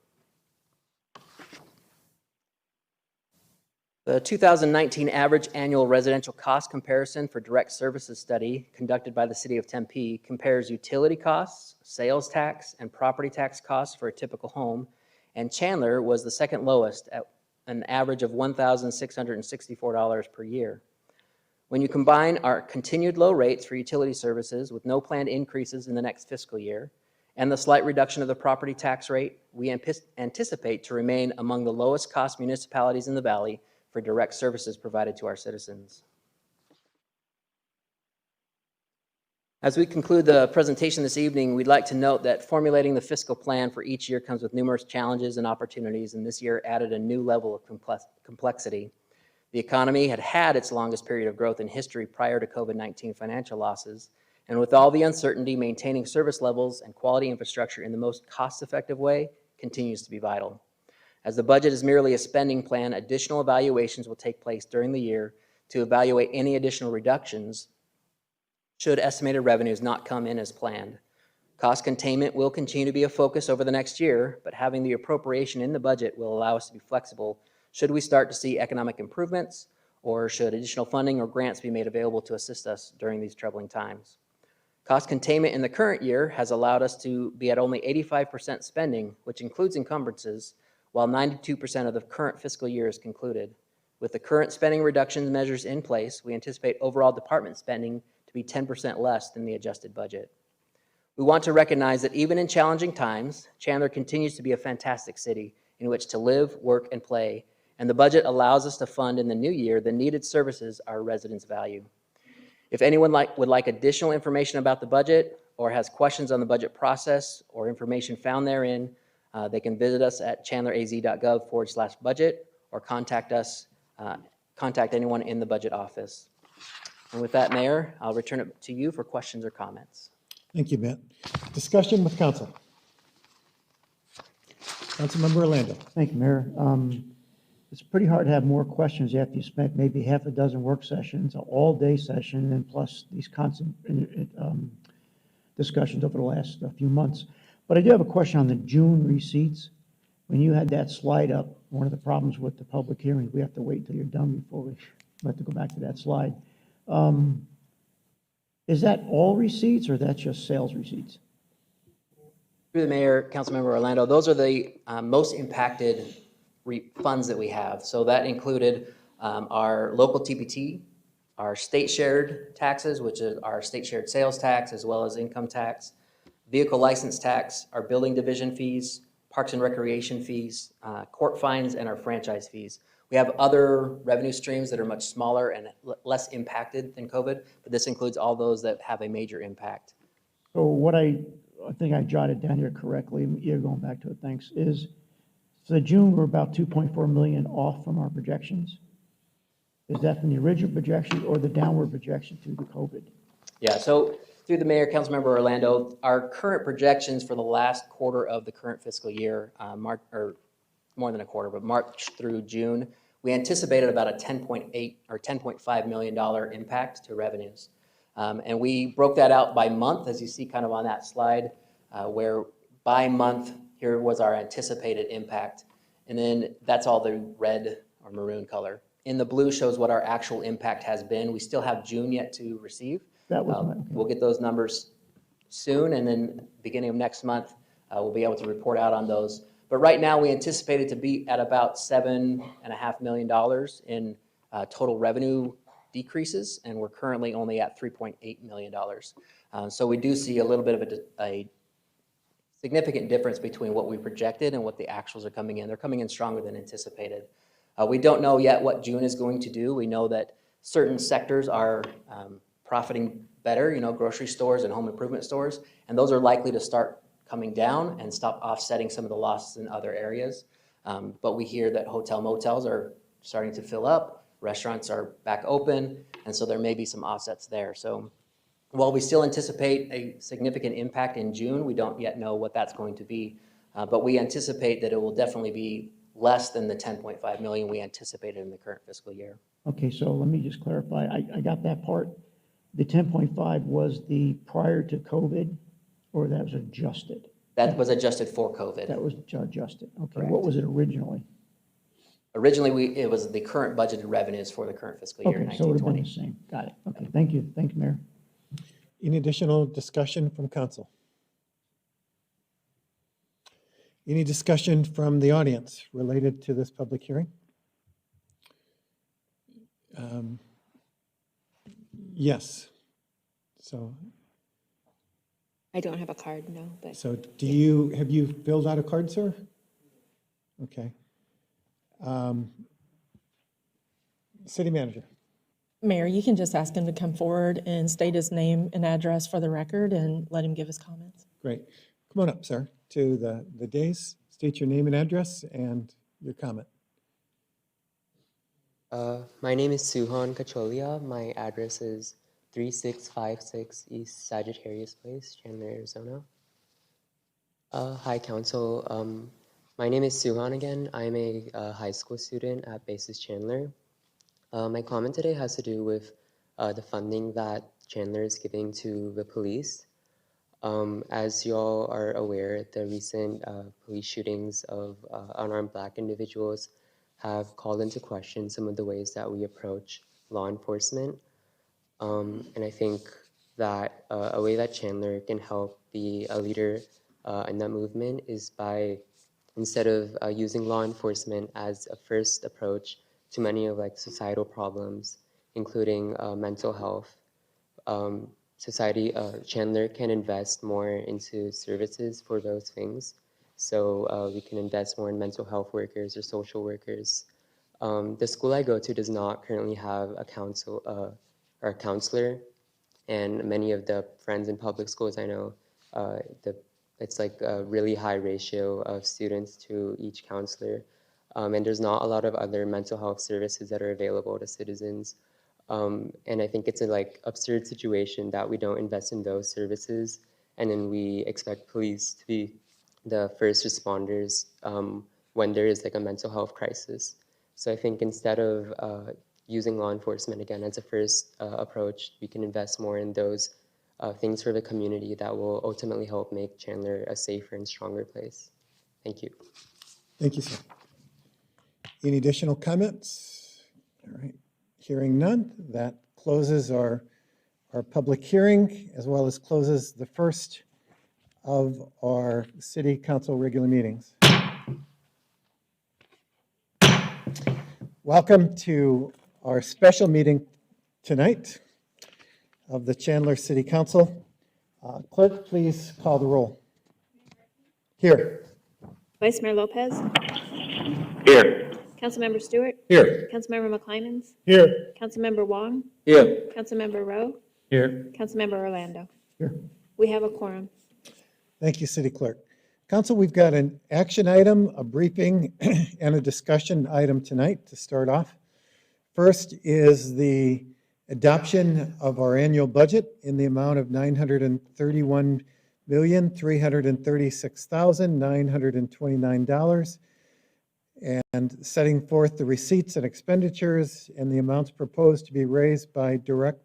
The 2019 average annual residential cost comparison for direct services study conducted by the city of Tempe compares utility costs, sales tax, and property tax costs for a typical home, and Chandler was the second lowest at an average of $1,664 per year. When you combine our continued low rates for utility services with no planned increases in the next fiscal year, and the slight reduction of the property tax rate, we anticipate to remain among the lowest cost municipalities in the valley for direct services provided to our citizens. As we conclude the presentation this evening, we'd like to note that formulating the fiscal plan for each year comes with numerous challenges and opportunities, and this year added a new level of complexity. The economy had had its longest period of growth in history prior to COVID-19 financial losses, and with all the uncertainty, maintaining service levels and quality infrastructure in the most cost-effective way continues to be vital. As the budget is merely a spending plan, additional evaluations will take place during the year to evaluate any additional reductions should estimated revenues not come in as planned. Cost containment will continue to be a focus over the next year, but having the appropriation in the budget will allow us to be flexible should we start to see economic improvements, or should additional funding or grants be made available to assist us during these troubling times. Cost containment in the current year has allowed us to be at only 85% spending, which includes encumbrances, while 92% of the current fiscal year is concluded. With the current spending reduction measures in place, we anticipate overall department spending to be 10% less than the adjusted budget. We want to recognize that even in challenging times, Chandler continues to be a fantastic city in which to live, work, and play, and the budget allows us to fund in the new year the needed services our residents value. If anyone would like additional information about the budget or has questions on the budget process or information found therein, they can visit us at chandleraz.gov/budget or contact anyone in the budget office. And with that, Mayor, I'll return it to you for questions or comments. Thank you, Matt. Discussion with council. Councilmember Orlando. Thank you, Mayor. It's pretty hard to have more questions after you spent maybe half a dozen work sessions, an all-day session, and plus these constant discussions over the last few months. But I do have a question on the June receipts. When you had that slide up, one of the problems with the public hearing, we have to wait until you're done before we have to go back to that slide. Is that all receipts or that's just sales receipts? Through the mayor, Councilmember Orlando, those are the most impacted funds that we have. So that included our local TPT, our state shared taxes, which is our state shared sales tax, as well as income tax, vehicle license tax, our building division fees, parks and recreation fees, court fines, and our franchise fees. We have other revenue streams that are much smaller and less impacted than COVID, but this includes all those that have a major impact. So what I think I jotted down here correctly, you're going back to it, thanks, is so June, we're about 2.4 million off from our projections. Is that from the original projections or the downward projection due to COVID? Yeah, so through the mayor, Councilmember Orlando, our current projections for the last quarter of the current fiscal year, or more than a quarter, but March through June, we anticipated about a $10.8 or $10.5 million impact to revenues. And we broke that out by month, as you see kind of on that slide, where by month, here was our anticipated impact. And then that's all the red or maroon color. In the blue shows what our actual impact has been. We still have June yet to receive. That was okay. We'll get those numbers soon, and then beginning of next month, we'll be able to report out on those. But right now, we anticipate it to be at about $7.5 million in total revenue decreases, and we're currently only at $3.8 million. So we do see a little bit of a significant difference between what we projected and what the actuals are coming in. They're coming in stronger than anticipated. We don't know yet what June is going to do. We know that certain sectors are profiting better, you know, grocery stores and home improvement stores, and those are likely to start coming down and stop offsetting some of the losses in other areas. But we hear that hotel motels are starting to fill up, restaurants are back open, and so there may be some offsets there. So while we still anticipate a significant impact in June, we don't yet know what that's going to be. But we anticipate that it will definitely be less than the 10.5 million we anticipated in the current fiscal year. Okay, so let me just clarify. I got that part. The 10.5 was the prior to COVID, or that was adjusted? That was adjusted for COVID. That was adjusted. Okay, Correct. What was it originally? Originally, it was the current budgeted revenues for the current fiscal year, Okay, so it would have been 1920. the same. Got it. Okay, thank you. Thank you, Mayor. Any additional discussion from council? Any discussion from the audience related to this public hearing? Yes. So I don't have a card, no, but have you filled out a card, sir? Okay. City manager. Mayor, you can just ask him to come forward and state his name and address for the record and let him give his comments. Great. Come on up, sir, to the dais. State your name and address and your comment. My name is Suhan Kacholia. My address is 3656 East Sagittarius Place, Chandler, Arizona. Hi, Council. My name is Suhan again. I'm a high school student at Basis Chandler. My comment today has to do with the funding that Chandler is giving to the police. As you all are aware, the recent police shootings of unarmed Black individuals have called into question some of the ways that we approach law enforcement. And I think that a way that Chandler can help be a leader in that movement is by, instead of using law enforcement as a first approach to many of like societal problems, including mental health. Chandler can invest more into services for those things. So we can invest more in mental health workers or social workers. The school I go to does not currently have a or a counselor, and many of the friends in public schools I know, it's like a really high ratio of students to each counselor. And there's not a lot of other mental health services that are available to citizens. And I think it's a like absurd situation that we don't invest in those services, and then we expect police to be the first responders when there is like a mental health crisis. So I think instead of using law enforcement again as a first approach, we can invest more in those things for the community that will ultimately help make Chandler a safer and stronger place. Thank you. Thank you, sir. Any additional comments? All right. Hearing none, that closes our public hearing, as well as closes the first of our city council regular meetings. Welcome to our special meeting tonight of the Chandler City Council. Clerk, please call the roll. Here. Vice Mayor Lopez, Here. Councilmember Stewart, Here. Councilmember McClymons, Here. Councilmember Wong, Here. Councilmember Rowe, Here. Councilmember Orlando. Here. We have a quorum. Thank you, City Clerk. Council, we've got an action item, a briefing, and a discussion item tonight to start off. First is the adoption of our annual budget in the amount of $931,336,929, and setting forth the receipts and expenditures and the amounts proposed to be raised by direct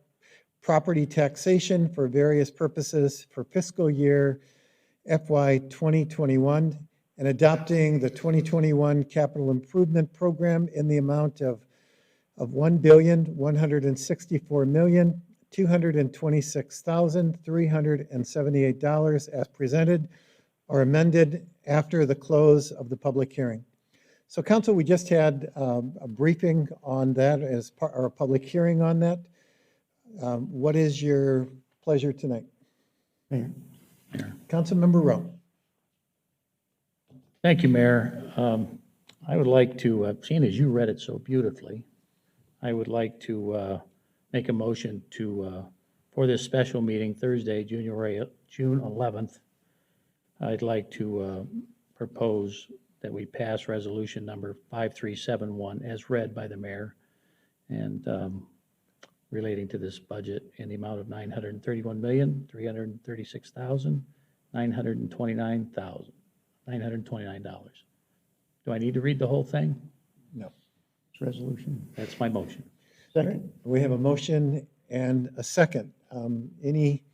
property taxation for various purposes for fiscal year FY 2021, and adopting the 2021 capital improvement program in the amount of $1,164,226,378 as presented or amended after the close of the public hearing. So council, we just had a briefing on that as part, or a public hearing on that. What is your pleasure tonight? Mayor. Councilmember Rowe. Thank you, Mayor. I would like to, seeing as you read it so beautifully, I would like to make a motion to, for this special meeting, Thursday, June 11th, I'd like to propose that we pass resolution number 5371 as read by the mayor, and relating to this budget in the amount of $931,336,929. Do I need to read the whole thing? No. It's resolution. That's my motion. Second. We have a motion and a second. Any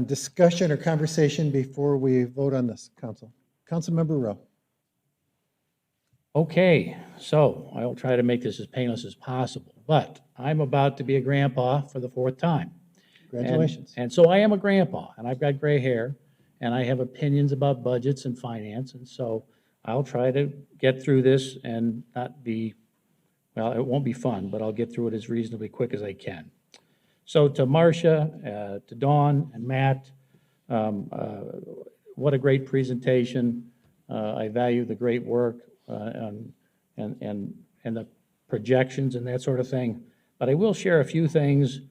discussion or conversation before we vote on this, Council? Councilmember Rowe. Okay, so I will try to make this as painless as possible, but I'm about to be a grandpa for the 4th time. Congratulations. And so I am a grandpa, and I've got gray hair, and I have opinions about budgets and finance, and so I'll try to get through this and not be, well, it won't be fun, but I'll get through it as reasonably quick as I can. So to Marcia, to Dawn and Matt, what a great presentation. I value the great work and the projections and that sort of thing. But I will share a few things,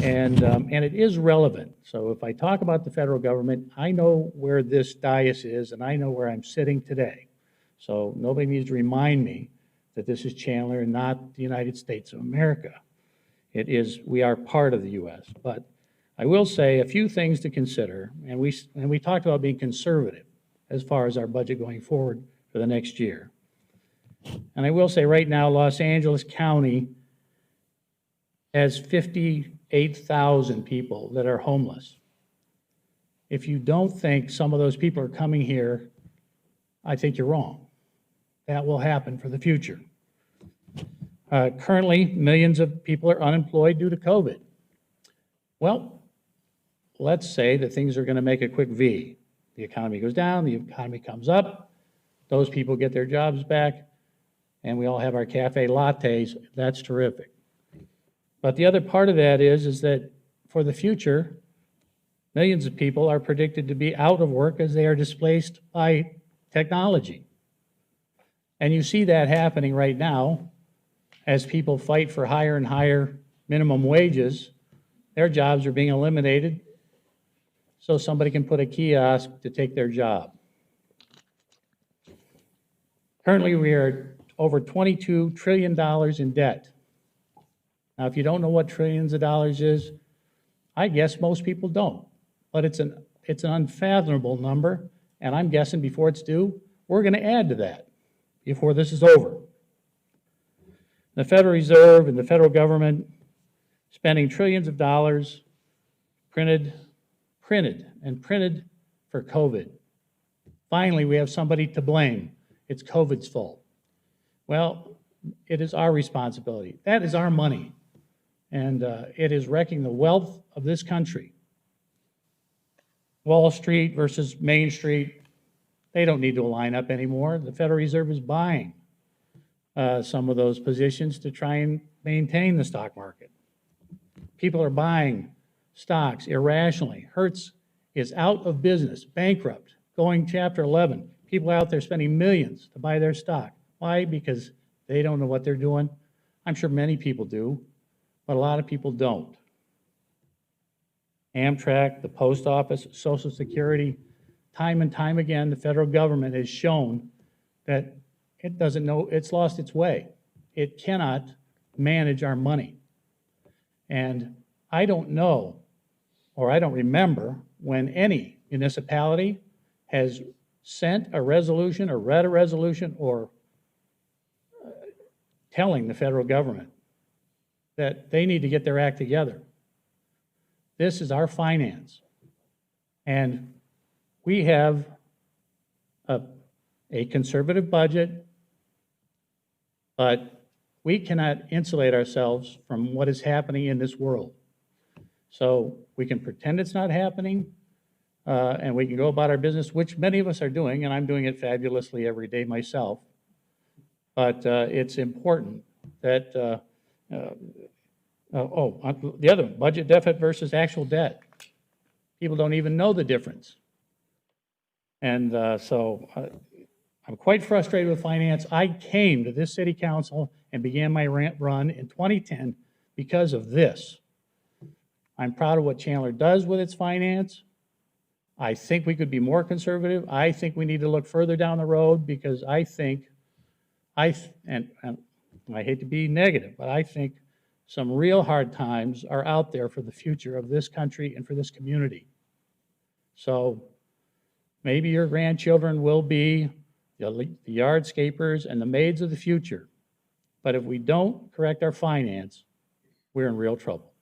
and it is relevant. So if I talk about the federal government, I know where this dais is, and I know where I'm sitting today. So nobody needs to remind me that this is Chandler and not the United States of America. It is, we are part of the U.S. But I will say a few things to consider, and we talked about being conservative as far as our budget going forward for the next year. And I will say right now, Los Angeles County has 58,000 people that are homeless. If you don't think some of those people are coming here, I think you're wrong. That will happen for the future. Currently, millions of people are unemployed due to COVID. Well, let's say that things are going to make a quick V. The economy goes down, the economy comes up, those people get their jobs back. and we all have our cafe lattes, that's terrific. But the other part of that is that for the future, millions of people are predicted to be out of work as they are displaced by technology. And you see that happening right now as people fight for higher and higher minimum wages. Their jobs are being eliminated so somebody can put a kiosk to take their job. Currently, we are over $22 trillion in debt. Now, if you don't know what trillions of dollars is, I guess most people don't. But it's an unfathomable number, and I'm guessing before it's due, we're going to add to that before this is over. The Federal Reserve and the federal government spending trillions of dollars printed for COVID. Finally, we have somebody to blame. It's COVID's fault. Well, it is our responsibility. That is our money. And it is wrecking the wealth of this country. Wall Street versus Main Street, they don't need to line up anymore. The Federal Reserve is buying some of those positions to try and maintain the stock market. People are buying stocks irrationally. Hertz is out of business, bankrupt, going Chapter 11. People out there spending millions to buy their stock. Why? Because they don't know what they're doing. I'm sure many people do, but a lot of people don't. Amtrak, the post office, Social Security, time and time again, the federal government has shown that it doesn't know, it's lost its way. It cannot manage our money. And I don't know, or I don't remember when any municipality has sent a resolution or read a resolution or telling the federal government that they need to get their act together. This is our finance. And we have a conservative budget, but we cannot insulate ourselves from what is happening in this world. So we can pretend it's not happening, and we can go about our business, which many of us are doing, and I'm doing it fabulously every day myself. But it's important that, the other one, budget deficit versus actual debt. People don't even know the difference. And so I'm quite frustrated with finance. I came to this city council and began my run in 2010 because of this. I'm proud of what Chandler does with its finance. I think we could be more conservative. I think we need to look further down the road because I think, and I hate to be negative, but I think some real hard times are out there for the future of this country and for this community. So maybe your grandchildren will be the yardscapers and the maids of the future. But if we don't correct our finance, we're in real trouble.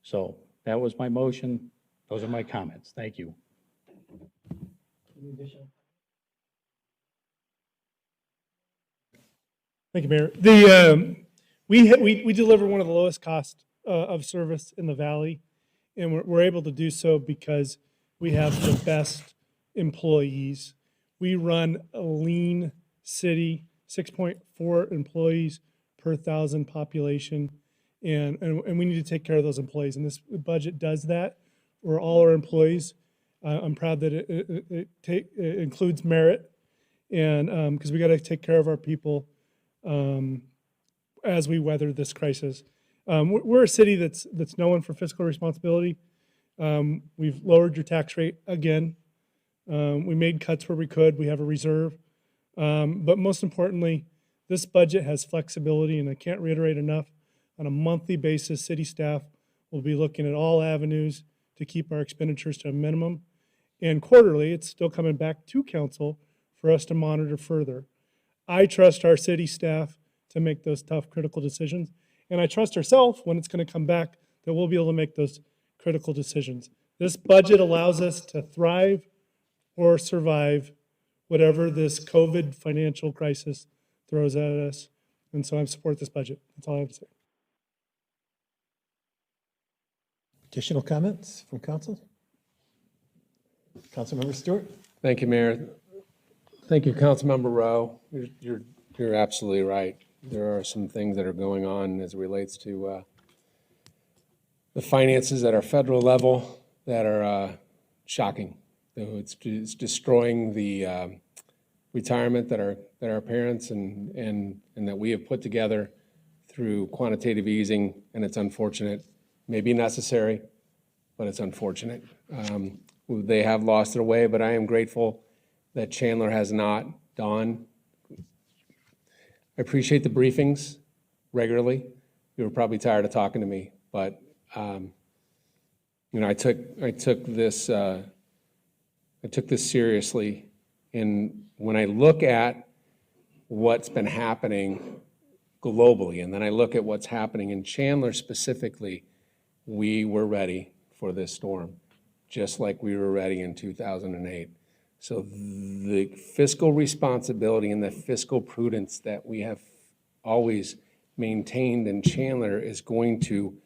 So that was my motion. Those are my comments. Thank you. Thank you, Mayor. We deliver one of the lowest cost of service in the valley, and we're able to do so because we have the best employees. We run a lean city, 6.4 employees per 1,000 population, and we need to take care of those employees, and this budget does that for all our employees. I'm proud that it includes merit, and because we got to take care of our people as we weather this crisis. We're a city that's known for fiscal responsibility. We've lowered your tax rate again. We made cuts where we could. We have a reserve. But most importantly, this budget has flexibility, and I can't reiterate enough. On a monthly basis, city staff will be looking at all avenues to keep our expenditures to a minimum. And quarterly, it's still coming back to council for us to monitor further. I trust our city staff to make those tough, critical decisions. And I trust ourselves when it's going to come back that we'll be able to make those critical decisions. This budget allows us to thrive or survive whatever this COVID financial crisis throws at us. And so I support this budget. That's all I have to say. Additional comments from council? Councilmember Stewart? Thank you, Mayor. Thank you, Councilmember Rowe. Your You're absolutely right. There are some things that are going on as it relates to the finances at our federal level that are shocking. It's destroying the retirement that our parents and that we have put together through quantitative easing, and it's unfortunate. Maybe necessary, but it's unfortunate. They have lost their way, but I am grateful that Chandler has not. Dawn, I appreciate the briefings regularly. You were probably tired of talking to me, but I took this seriously. And when I look at what's been happening globally, and then I look at what's happening in Chandler specifically, we were ready for this storm, just like we were ready in 2008. So the fiscal responsibility and the fiscal prudence that we have always maintained in Chandler is going to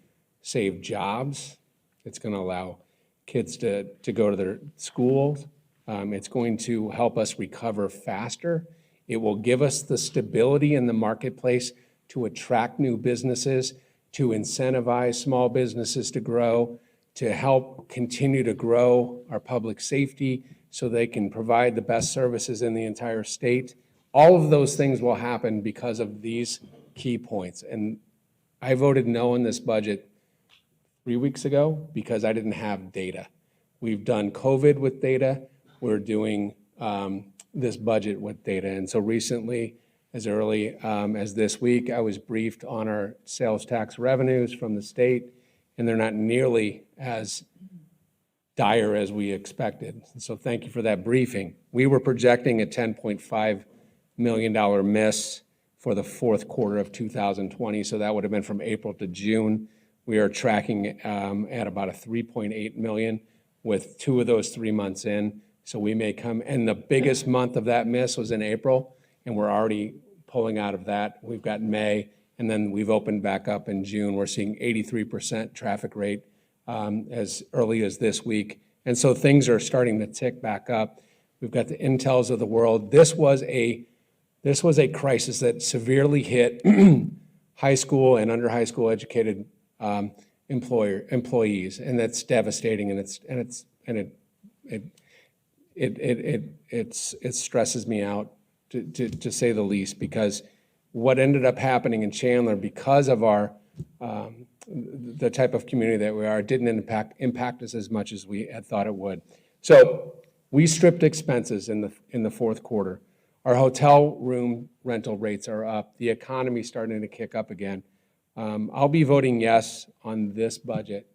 save jobs. It's going to allow kids to go to their schools. It's going to help us recover faster. It will give us the stability in the marketplace to attract new businesses, to incentivize small businesses to grow, to help continue to grow our public safety so they can provide the best services in the entire state. All of those things will happen because of these key points. And I voted no in this budget 3 weeks ago because I didn't have data. We've done COVID with data. We're doing this budget with data. And so recently, as early as this week, I was briefed on our sales tax revenues from the state, and they're not nearly as dire as we expected. So thank you for that briefing. We were projecting a $10.5 million miss for the fourth quarter of 2020, so that would have been from April to June. We are tracking at about a 3.8 million with 2 of those 3 months in. So we may come, and the biggest month of that miss was in April, and we're already pulling out of that. We've got May, and then we've opened back up in June. We're seeing 83% traffic rate as early as this week. And so things are starting to tick back up. We've got the Intels of the world. This was a crisis that severely hit high school and under high school educated employees, and that's devastating. And it stresses me out to say the least, because what ended up happening in Chandler, because of our the type of community that we are, didn't impact us as much as we had thought it would. So we stripped expenses in the fourth quarter. Our hotel room rental rates are up. The economy's starting to kick up again. I'll be voting yes on this budget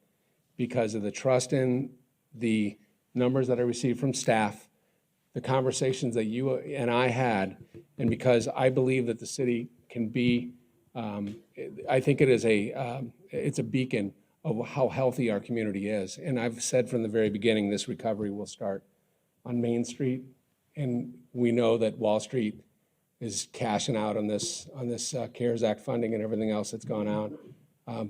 because of the trust in the numbers that I received from staff, the conversations that you and I had, and because I believe that the city can be, I think it is it's a beacon of how healthy our community is. And I've said from the very beginning, this recovery will start on Main Street, and we know that Wall Street is cashing out on this CARES Act funding and everything else that's gone out.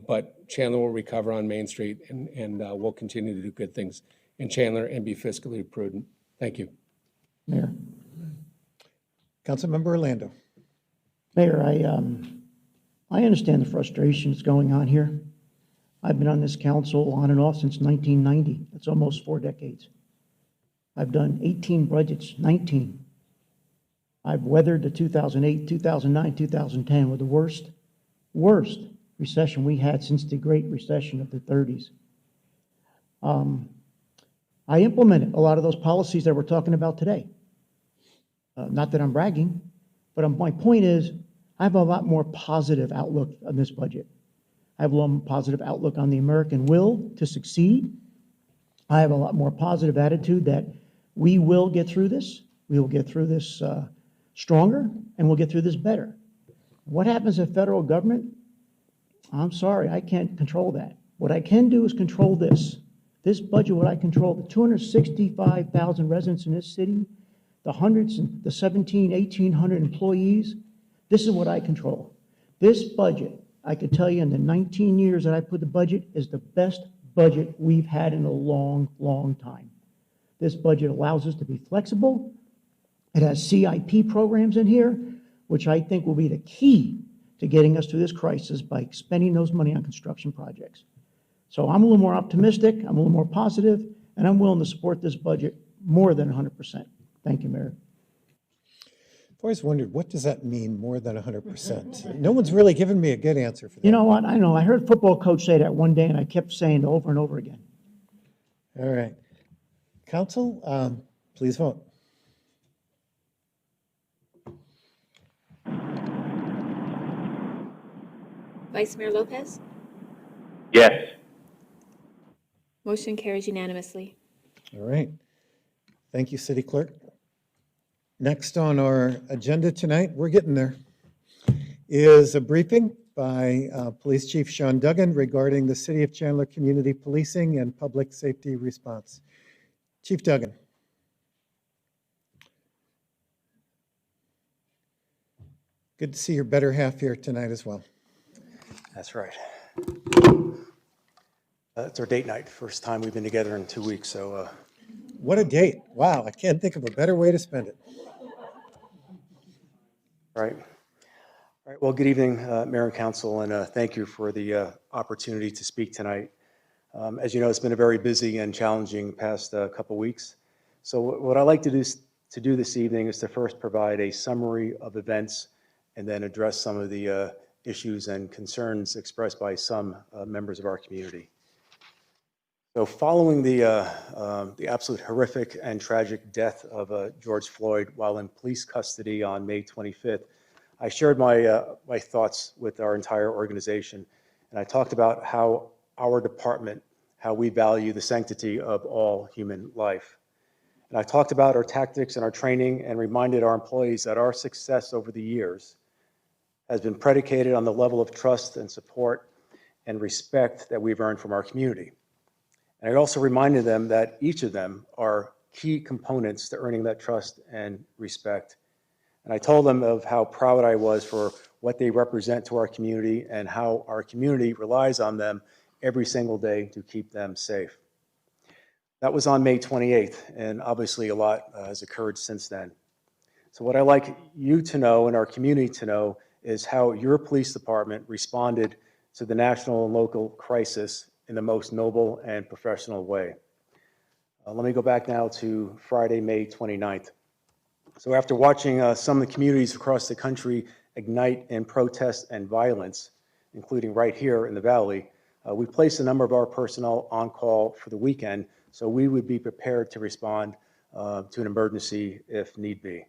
But Chandler will recover on Main Street, and we'll continue to do good things in Chandler and be fiscally prudent. Thank you. Mayor. Councilmember Orlando. Mayor, I understand the frustration that's going on here. I've been on this council on and off since 1990. That's almost 4 decades. I've done 18 budgets, 19. I've weathered the 2008, 2009, 2010 with the worst recession we had since the Great Recession of the 30s. I implemented a lot of those policies that we're talking about today. Not that I'm bragging, but my point is I have a lot more positive outlook on this budget. I have a lot more positive outlook on the American will to succeed. I have a lot more positive attitude that we will get through this. We will get through this stronger, and we'll get through this better. What happens in federal government? I'm sorry, I can't control that. What I can do is control this. This budget, what I control, the 265,000 residents in this city, the hundreds and the 1,800 employees, this is what I control. This budget, I could tell you in the 19 years that I put the budget, is the best budget we've had in a long, long time. This budget allows us to be flexible. It has CIP programs in here. which I think will be the key to getting us through this crisis by spending those money on construction projects. So I'm a little more optimistic, I'm a little more positive, and I'm willing to support this budget more than 100%. Thank you, Mayor. I've always wondered, what does that mean, more than 100%? No one's really given me a good answer for that. You know what? I know. I heard a football coach say that one day, and I kept saying it over and over again. All right. Council, please vote. Vice Mayor Lopez? Yes. Motion carries unanimously. All right. Thank you, City Clerk. Next on our agenda tonight, we're getting there, is a briefing by Police Chief Sean Duggan regarding the City of Chandler community policing and public safety response. Chief Duggan. Good to see your better half here tonight as well. That's right. It's our date night. First time we've been together in 2 weeks, so. What a date. Wow, I can't think of a better way to spend it. Right. All right. Well, good evening, Mayor and Council, and thank you for the opportunity to speak tonight. As you know, it's been a very busy and challenging past couple weeks. So what I'd like to do this evening is to first provide a summary of events and then address some of the issues and concerns expressed by some members of our community. So following the absolute horrific and tragic death of George Floyd while in police custody on May 25th, I shared my thoughts with our entire organization, and I talked about how our department, how we value the sanctity of all human life. And I talked about our tactics and our training and reminded our employees that our success over the years has been predicated on the level of trust and support and respect that we've earned from our community. And I also reminded them that each of them are key components to earning that trust and respect. And I told them of how proud I was for what they represent to our community and how our community relies on them every single day to keep them safe. That was on May 28th, and obviously a lot has occurred since then. So what I'd like you to know and our community to know is how your police department responded to the national and local crisis in the most noble and professional way. Let me go back now to Friday, May 29th. So after watching some of the communities across the country ignite in protest and violence, including right here in the Valley, we placed a number of our personnel on call for the weekend so we would be prepared to respond to an emergency if need be.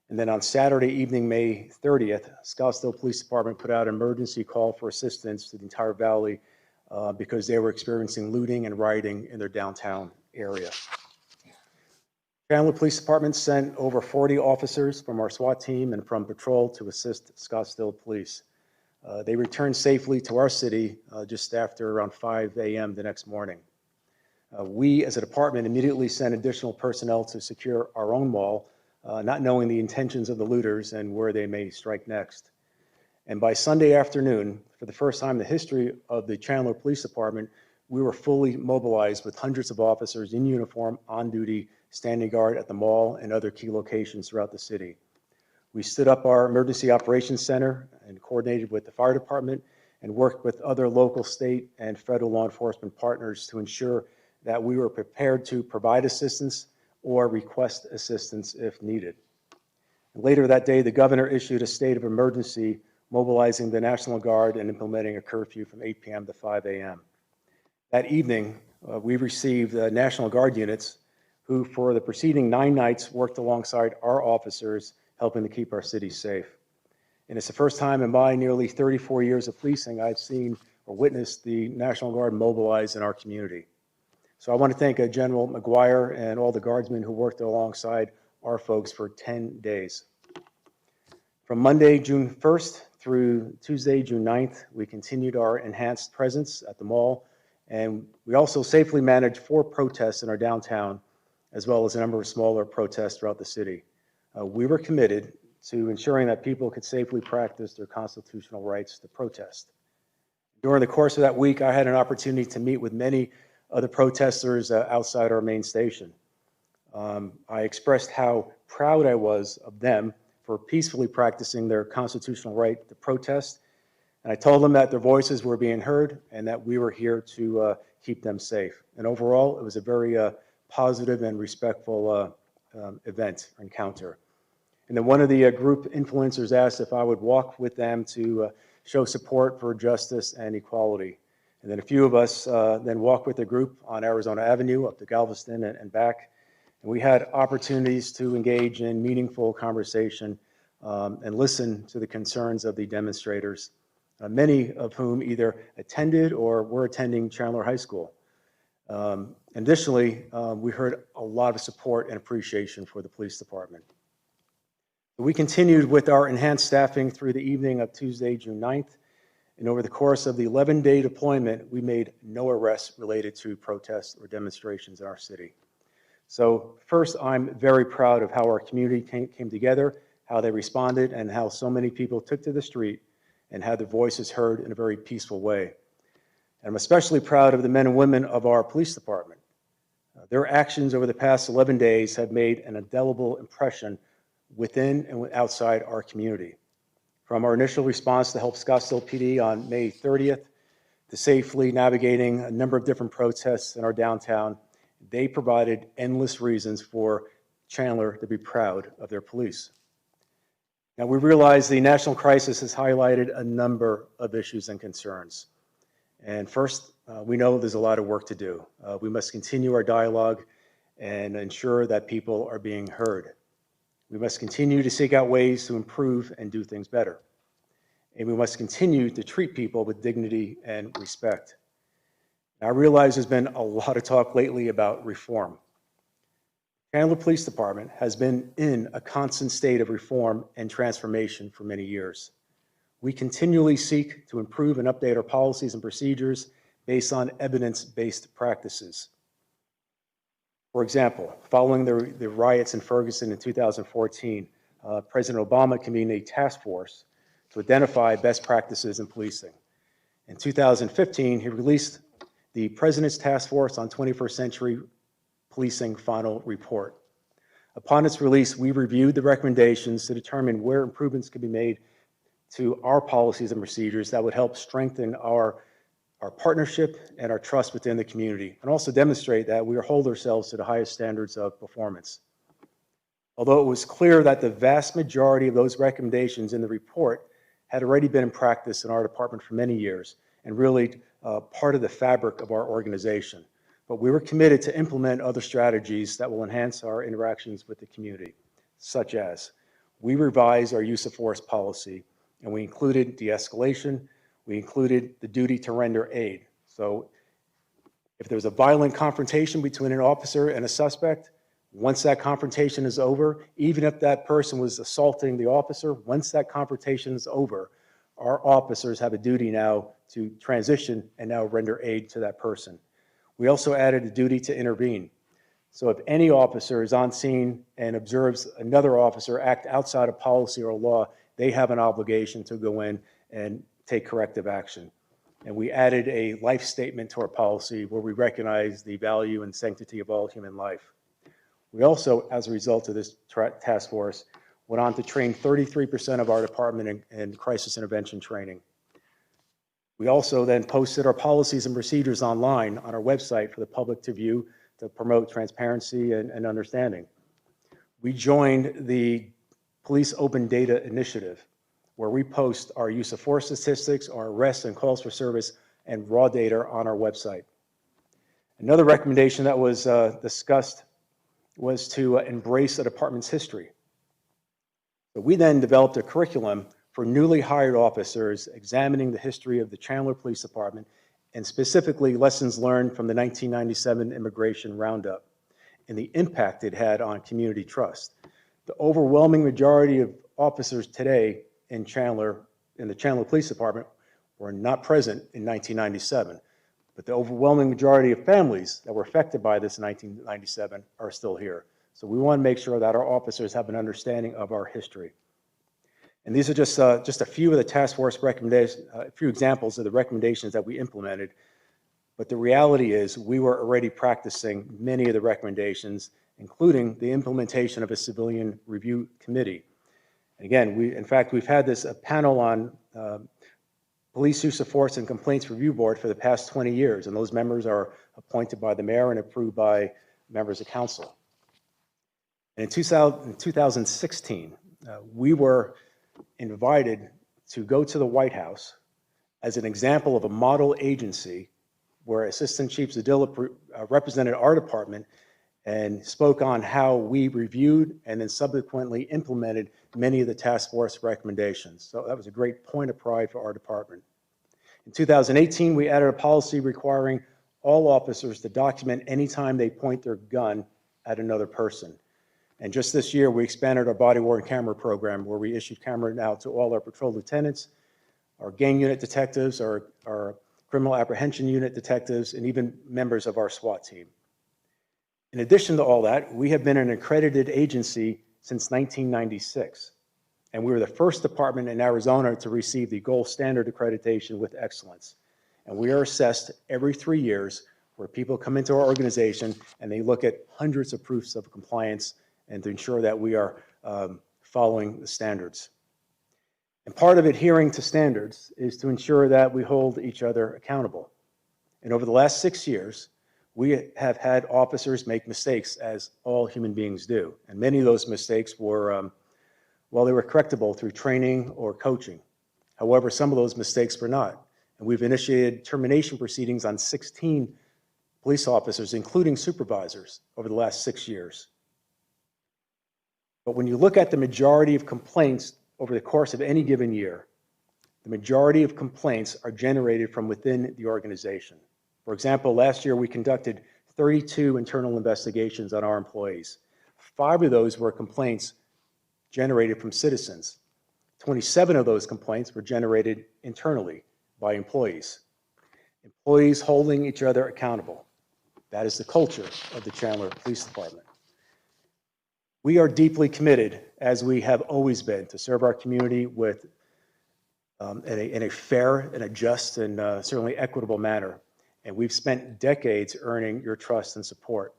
And then on Saturday evening, May 30th, Scottsdale Police Department put out an emergency call for assistance to the entire Valley because they were experiencing looting and rioting in their downtown area. Chandler Police Department sent over 40 officers from our SWAT team and from patrol to assist Scottsdale Police. They returned safely to our city just after around 5 a.m. the next morning. We, as a department, immediately sent additional personnel to secure our own mall, not knowing the intentions of the looters and where they may strike next. And by Sunday afternoon, for the first time in the history of the Chandler Police Department, we were fully mobilized with hundreds of officers in uniform, on duty, standing guard at the mall and other key locations throughout the city. We stood up our Emergency Operations Center and coordinated with the fire department and worked with other local, state, and federal law enforcement partners to ensure that we were prepared to provide assistance or request assistance if needed. And later that day, the governor issued a state of emergency, mobilizing the National Guard and implementing a curfew from 8 p.m. to 5 a.m. That evening, we received National Guard units who, for the preceding 9 nights, worked alongside our officers, helping to keep our city safe. And it's the first time in my nearly 34 years of policing I've seen or witnessed the National Guard mobilize in our community. So I want to thank General McGuire and all the guardsmen who worked alongside our folks for 10 days. From Monday, June 1st through Tuesday, June 9th, we continued our enhanced presence at the mall, and we also safely managed 4 protests in our downtown, as well as a number of smaller protests throughout the city. We were committed to ensuring that people could safely practice their constitutional rights to protest. During the course of that week, I had an opportunity to meet with many of the protesters outside our main station. I expressed how proud I was of them for for peacefully practicing their constitutional right to protest. And I told them that their voices were being heard and that we were here to keep them safe. And overall, it was a very positive and respectful event, encounter. And then one of the group influencers asked if I would walk with them to show support for justice and equality. And then a few of us then walked with the group on Arizona Avenue up to Galveston and back. And we had opportunities to engage in meaningful conversation and listen to the concerns of the demonstrators, many of whom either attended or were attending Chandler High School. Additionally, we heard a lot of support and appreciation for the police department. We continued with our enhanced staffing through the evening of Tuesday, June 9th. And over the course of the 11-day deployment, we made no arrests related to protests or demonstrations in our city. So first, I'm very proud of how our community came together, how they responded, and how so many people took to the street and had their voices heard in a very peaceful way. And I'm especially proud of the men and women of our police department. Their actions over the past 11 days have made an indelible impression within and outside our community. From our initial response to help Scottsdale PD on May 30th, to safely navigating a number of different protests in our downtown, they provided endless reasons for Chandler to be proud of their police. Now, we realize the national crisis has highlighted a number of issues and concerns. And first, we know there's a lot of work to do. We must continue our dialogue and ensure that people are being heard. We must continue to seek out ways to improve and do things better. And we must continue to treat people with dignity and respect. Now, I realize there's been a lot of talk lately about reform. Chandler Police Department has been in a constant state of reform and transformation for many years. We continually seek to improve and update our policies and procedures based on evidence-based practices. For example, following the riots in Ferguson in 2014, President Obama convened a task force to identify best practices in policing. In 2015, he released the President's Task Force on 21st Century Policing Final Report. Upon its release, we reviewed the recommendations to determine where improvements could be made to our policies and procedures that would help strengthen our partnership and our trust within the community, and also demonstrate that we hold ourselves to the highest standards of performance. Although it was clear that the vast majority of those recommendations in the report had already been in practice in our department for many years and really part of the fabric of our organization. But we were committed to implement other strategies that will enhance our interactions with the community, such as we revised our use of force policy, and we included de-escalation. We included the duty to render aid. So if there's a violent confrontation between an officer and a suspect, once that confrontation is over, even if that person was assaulting the officer, once that confrontation is over, our officers have a duty now to transition and now render aid to that person. We also added a duty to intervene. So if any officer is on scene and observes another officer act outside of policy or law, they have an obligation to go in and take corrective action. And we added a life statement to our policy where we recognize the value and sanctity of all human life. We also, as a result of this task force, went on to train 33% of our department in crisis intervention training. We also then posted our policies and procedures online on our website for the public to view to promote transparency and understanding. We joined the Police Open Data Initiative, where we post our use of force statistics, our arrests and calls for service, and raw data on our website. Another recommendation that was discussed was to embrace a department's history. So we then developed a curriculum for newly hired officers examining the history of the Chandler Police Department and specifically lessons learned from the 1997 Immigration Roundup and the impact it had on community trust. The overwhelming majority of officers today in the Chandler Police Department were not present in 1997, but the overwhelming majority of families that were affected by this in 1997 are still here. So we want to make sure that our officers have an understanding of our history. And these are just a few of the task force recommendations, a few examples of the recommendations that we implemented. But the reality is we were already practicing many of the recommendations, including the implementation of a civilian review committee. And again, in fact, we've had this panel on Police Use of Force and Complaints Review Board for the past 20 years, and those members are appointed by the mayor and approved by members of council. And in 2016, we were invited to go to the White House as an example of a model agency where Assistant Chief Zadilla represented our department and spoke on how we reviewed and then subsequently implemented many of the task force recommendations. So that was a great point of pride for our department. In 2018, we added a policy requiring all officers to document anytime they point their gun at another person. And just this year, we expanded our body-worn camera program where we issued cameras now to all our patrol lieutenants, our gang unit detectives, our criminal apprehension unit detectives, and even members of our SWAT team. In addition to all that, we have been an accredited agency since 1996. And we were the first department in Arizona to receive the gold standard accreditation with excellence. And we are assessed every 3 years where people come into our organization and they look at hundreds of proofs of compliance and to ensure that we are following the standards. And part of adhering to standards is to ensure that we hold each other accountable. And over the last 6 years, we have had officers make mistakes, as all human beings do. And many of those mistakes were, well, they were correctable through training or coaching. However, some of those mistakes were not. And we've initiated termination proceedings on 16 police officers, including supervisors, over the last 6 years. But when you look at the majority of complaints over the course of any given year, the majority of complaints are generated from within the organization. For example, last year we conducted 32 internal investigations on our employees. 5 of those were complaints generated from citizens. 27 of those complaints were generated internally by employees. Employees holding each other accountable. That is the culture of the Chandler Police Department. We are deeply committed, as we have always been, to serve our community with in a fair and a just and certainly equitable manner. And we've spent decades earning your trust and support.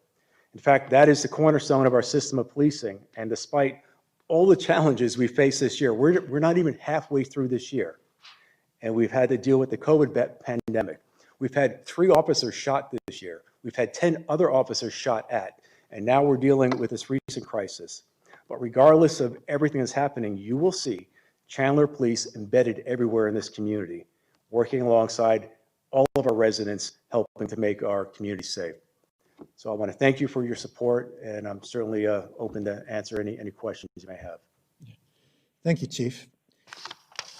In fact, that is the cornerstone of our system of policing. And despite all the challenges we face this year, we're not even halfway through this year. And we've had to deal with the COVID pandemic. We've had 3 officers shot this year. We've had 10 other officers shot at. And now we're dealing with this recent crisis. But regardless of everything that's happening, you will see Chandler Police embedded everywhere in this community, working alongside all of our residents, helping to make our community safe. So I want to thank you for your support, and I'm certainly open to answer any questions you may have. Thank you, Chief.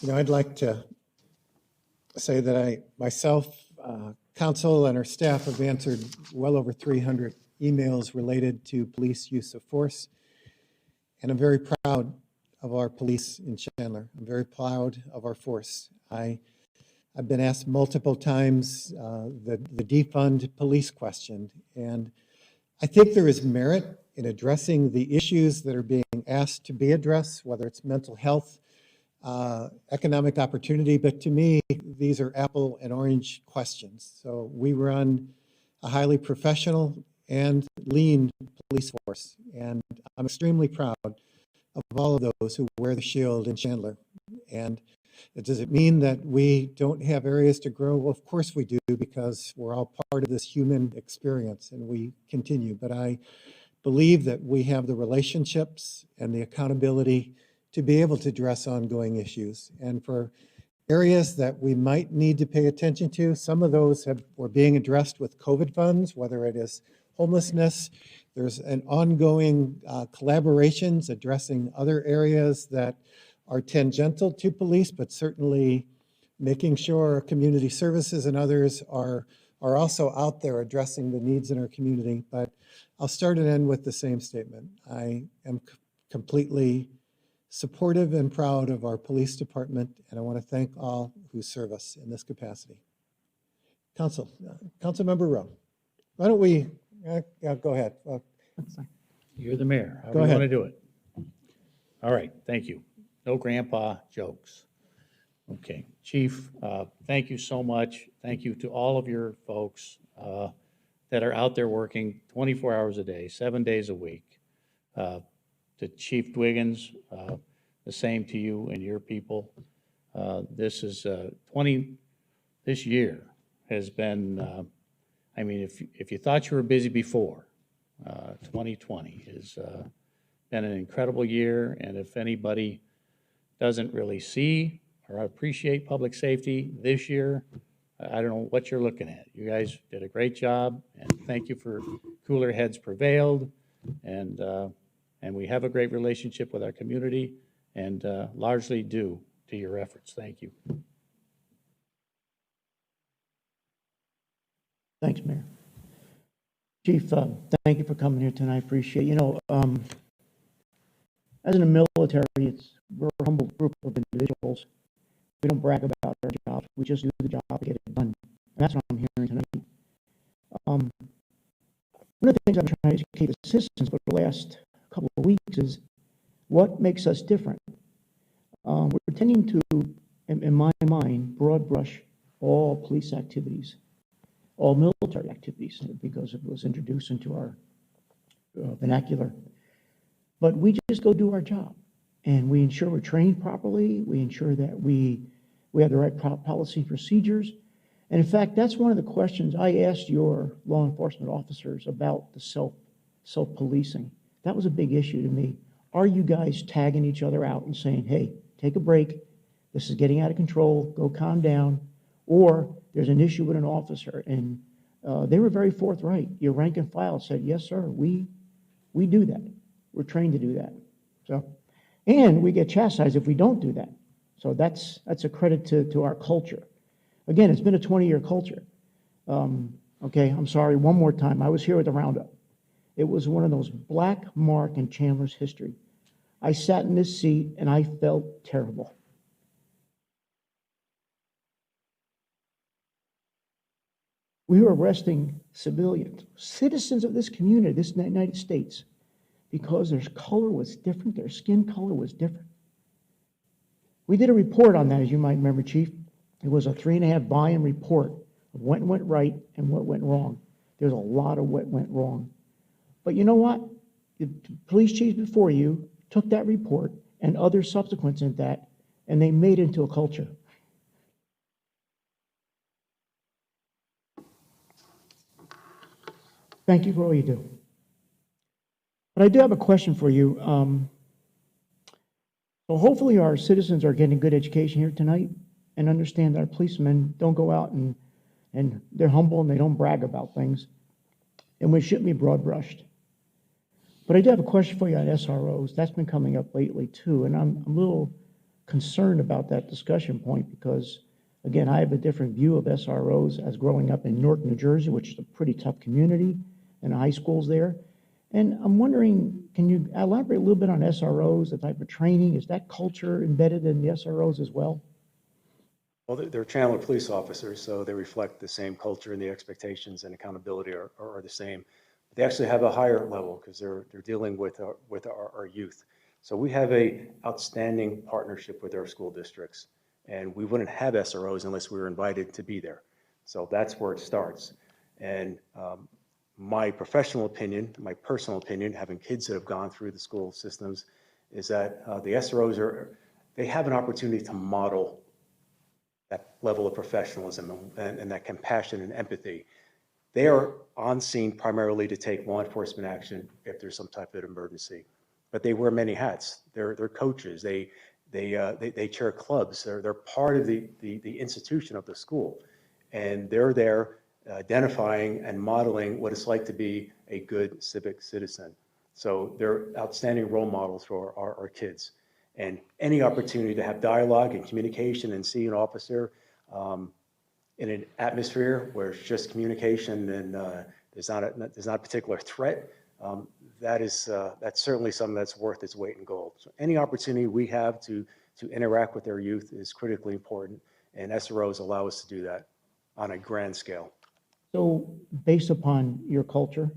You know, I'd like to say that I, myself, council and our staff have answered well over 300 emails related to police use of force. And I'm very proud of our police in Chandler. I'm very proud of our force. I've been asked multiple times the defund police question, and I think there is merit in addressing the issues that are being asked to be addressed, whether it's mental health, economic opportunity, but to me, these are apple and orange questions. So we run a highly professional and lean police force, and I'm extremely proud of all of those who wear the shield in Chandler. And does it mean that we don't have areas to grow? Well, of course we do, because we're all part of this human experience and we continue. But I believe that we have the relationships and the accountability to be able to address ongoing issues. And for areas that we might need to pay attention to, some of those were being addressed with COVID funds, whether it is homelessness. There's an ongoing collaborations addressing other areas that are tangential to police, but certainly making sure our community services and others are also out there addressing the needs in our community. But I'll start and end with the same statement. I am completely supportive and proud of our police department, and I want to thank all who serve us in this capacity. Councilmember Rowe, why don't we, go ahead. You're the mayor. How do Go you ahead. want to do it? All right, thank you. No grandpa jokes. Okay, Chief, thank you so much. Thank you to all of your folks that are out there working 24 hours a day, 7 days a week. To Chief Dwiggins, the same to you and your people. This is 20, this year has been, I mean, if you thought you were busy before, 2020 has been an incredible year, and if anybody doesn't really see or appreciate public safety this year, I don't know what you're looking at. You guys did a great job, and thank you for cooler heads prevailed, and we have a great relationship with our community, and largely due to your efforts. Thank you. Thanks, Mayor. Chief, thank you for coming here tonight. I appreciate, as in the military, we're a humble group of individuals. We don't brag about our jobs. We just do the job to get it done. And that's what I'm hearing tonight. One of the things I'm trying to educate the citizens for the last couple of weeks is what makes us different. We're tending to, in my mind, broad brush all police activities, all military activities, because it was introduced into our vernacular. But we just go do our job, and we ensure we're trained properly. We ensure that we have the right policy and procedures. And in fact, that's one of the questions I asked your law enforcement officers about the self-policing. That was a big issue to me. Are you guys tagging each other out and saying, hey, take a break, this is getting out of control, go calm down, or there's an issue with an officer? And they were very forthright. Your rank and file said, yes, sir, we do that. We're trained to do that. So, and we get chastised if we don't do that. So that's a credit to our culture. Again, it's been a 20-year culture. Okay, I'm sorry, one more time. I was here with the roundup. It was one of those black mark in Chandler's history. I sat in this seat and I felt terrible. We were arresting civilians, citizens of this community, this United States, because their color was different, their skin color was different. We did a report on that, as you might remember, Chief. It was a 3.5 volume report of what went right and what went wrong. There's a lot of what went wrong. But you know what? The police chiefs before you took that report and other subsequents in that, and they made it into a culture. Thank you for all you do. But I do have a question for you. So hopefully our citizens are getting good education here tonight and understand that our policemen don't go out and they're humble and they don't brag about things. And we shouldn't be broad brushed. But I do have a question for you on SROs. That's been coming up lately too. And I'm a little concerned about that discussion point because, again, I have a different view of SROs as growing up in Newark, New Jersey, which is a pretty tough community, and the high schools there. And I'm wondering, can you elaborate a little bit on SROs, the type of training? Is that culture embedded in the SROs as well? Well, they're Chandler police officers, so they reflect the same culture, and the expectations and accountability are the same. But they actually have a higher level because they're dealing with our youth. So we have a outstanding partnership with our school districts, and we wouldn't have SROs unless we were invited to be there. So that's where it starts. And my professional opinion, my personal opinion, having kids that have gone through the school systems, is that the SROs they have an opportunity to model that level of professionalism and that compassion and empathy. They are on scene primarily to take law enforcement action if there's some type of emergency, but they wear many hats. They're coaches. They chair clubs. They're part of the institution of the school, and they're there identifying and modeling what it's like to be a good civic citizen. So they're outstanding role models for our kids. And any opportunity to have dialogue and communication and see an officer in an atmosphere where it's just communication and there's not a particular threat, that's certainly something that's worth its weight in gold. So any opportunity we have to interact with our youth is critically important, and SROs allow us to do that on a grand scale. So based upon your culture,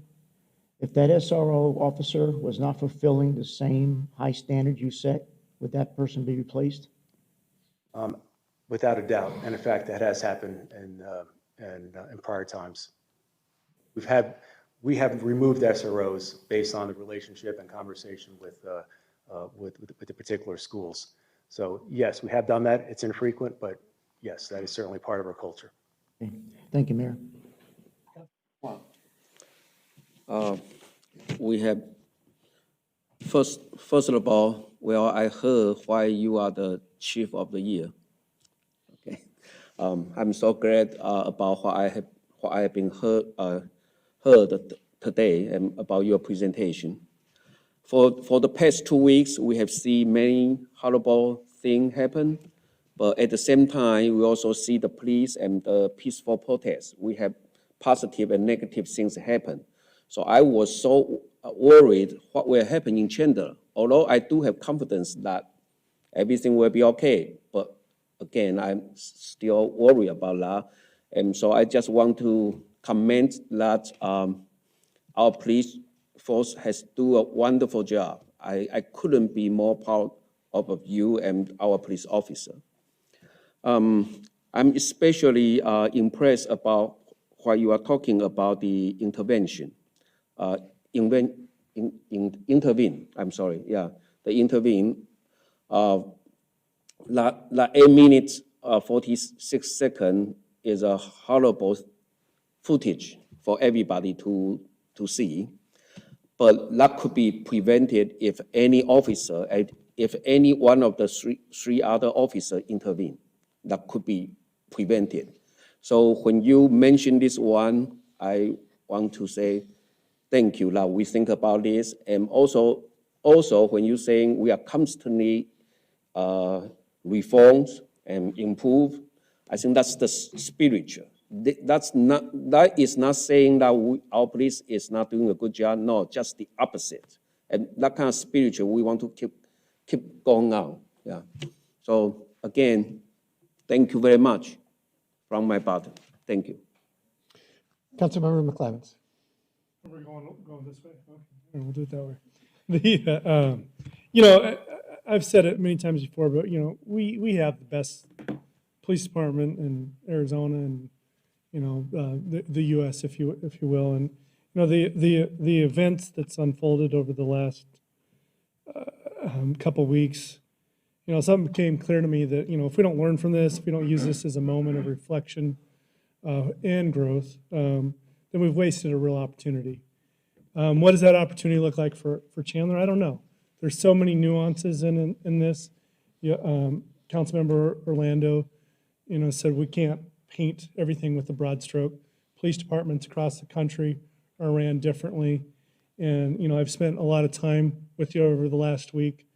if that SRO officer was not fulfilling the same high standard you set, would that person be replaced? Without a doubt, and in fact, that has happened in prior times. We have removed SROs based on the relationship and conversation with the particular schools. So yes, we have done that. It's infrequent, but yes, that is certainly part of our culture. Thank you, Mayor. We have, first of all, well, I heard why you are the chief of the year. Okay, I'm so glad about what I have been heard today and about your presentation. For the past 2 weeks, we have seen many horrible things happen, but at the same time, we also see the police and the peaceful protests. We have positive and negative things happen. So I was so worried what will happen in Chandler, although I do have confidence that everything will be okay. But again, I'm still worried about that. And so I just want to comment that our police force has do a wonderful job. I couldn't be more proud of you and our police officer. I'm especially impressed about what you are talking about the intervention. Intervene, I'm sorry, yeah, the intervene. That 8 minutes, 46 seconds is a horrible footage for everybody to see. But that could be prevented if any officer, if any one of the three other officers intervene. That could be prevented. So when you mention this one, I want to say thank you that we think about this. And also when you're saying we are constantly reforms and improve, I think that's the spiritual. That is not saying that our police is not doing a good job. No, just the opposite. And that kind of spiritual we want to keep going on. Yeah. So again, thank you very much from my bottom. Thank you. Councilmember McClevins. We're going this way. Okay, we'll do it that way. You know, I've said it many times before, but you know, we have the best police department in Arizona and you know the U.S. if you will, and you know the events that's unfolded over the last couple weeks. You know, something became clear to me that you know if we don't learn from this, if we don't use this as a moment of reflection and growth, then we've wasted a real opportunity. What does that opportunity look like for Chandler? I don't know. There's so many nuances in this. Yeah, Councilmember Orlando, you know, said we can't paint everything with a broad stroke. Police departments across the country are ran differently, and you know, I've spent a lot of time with you over the last week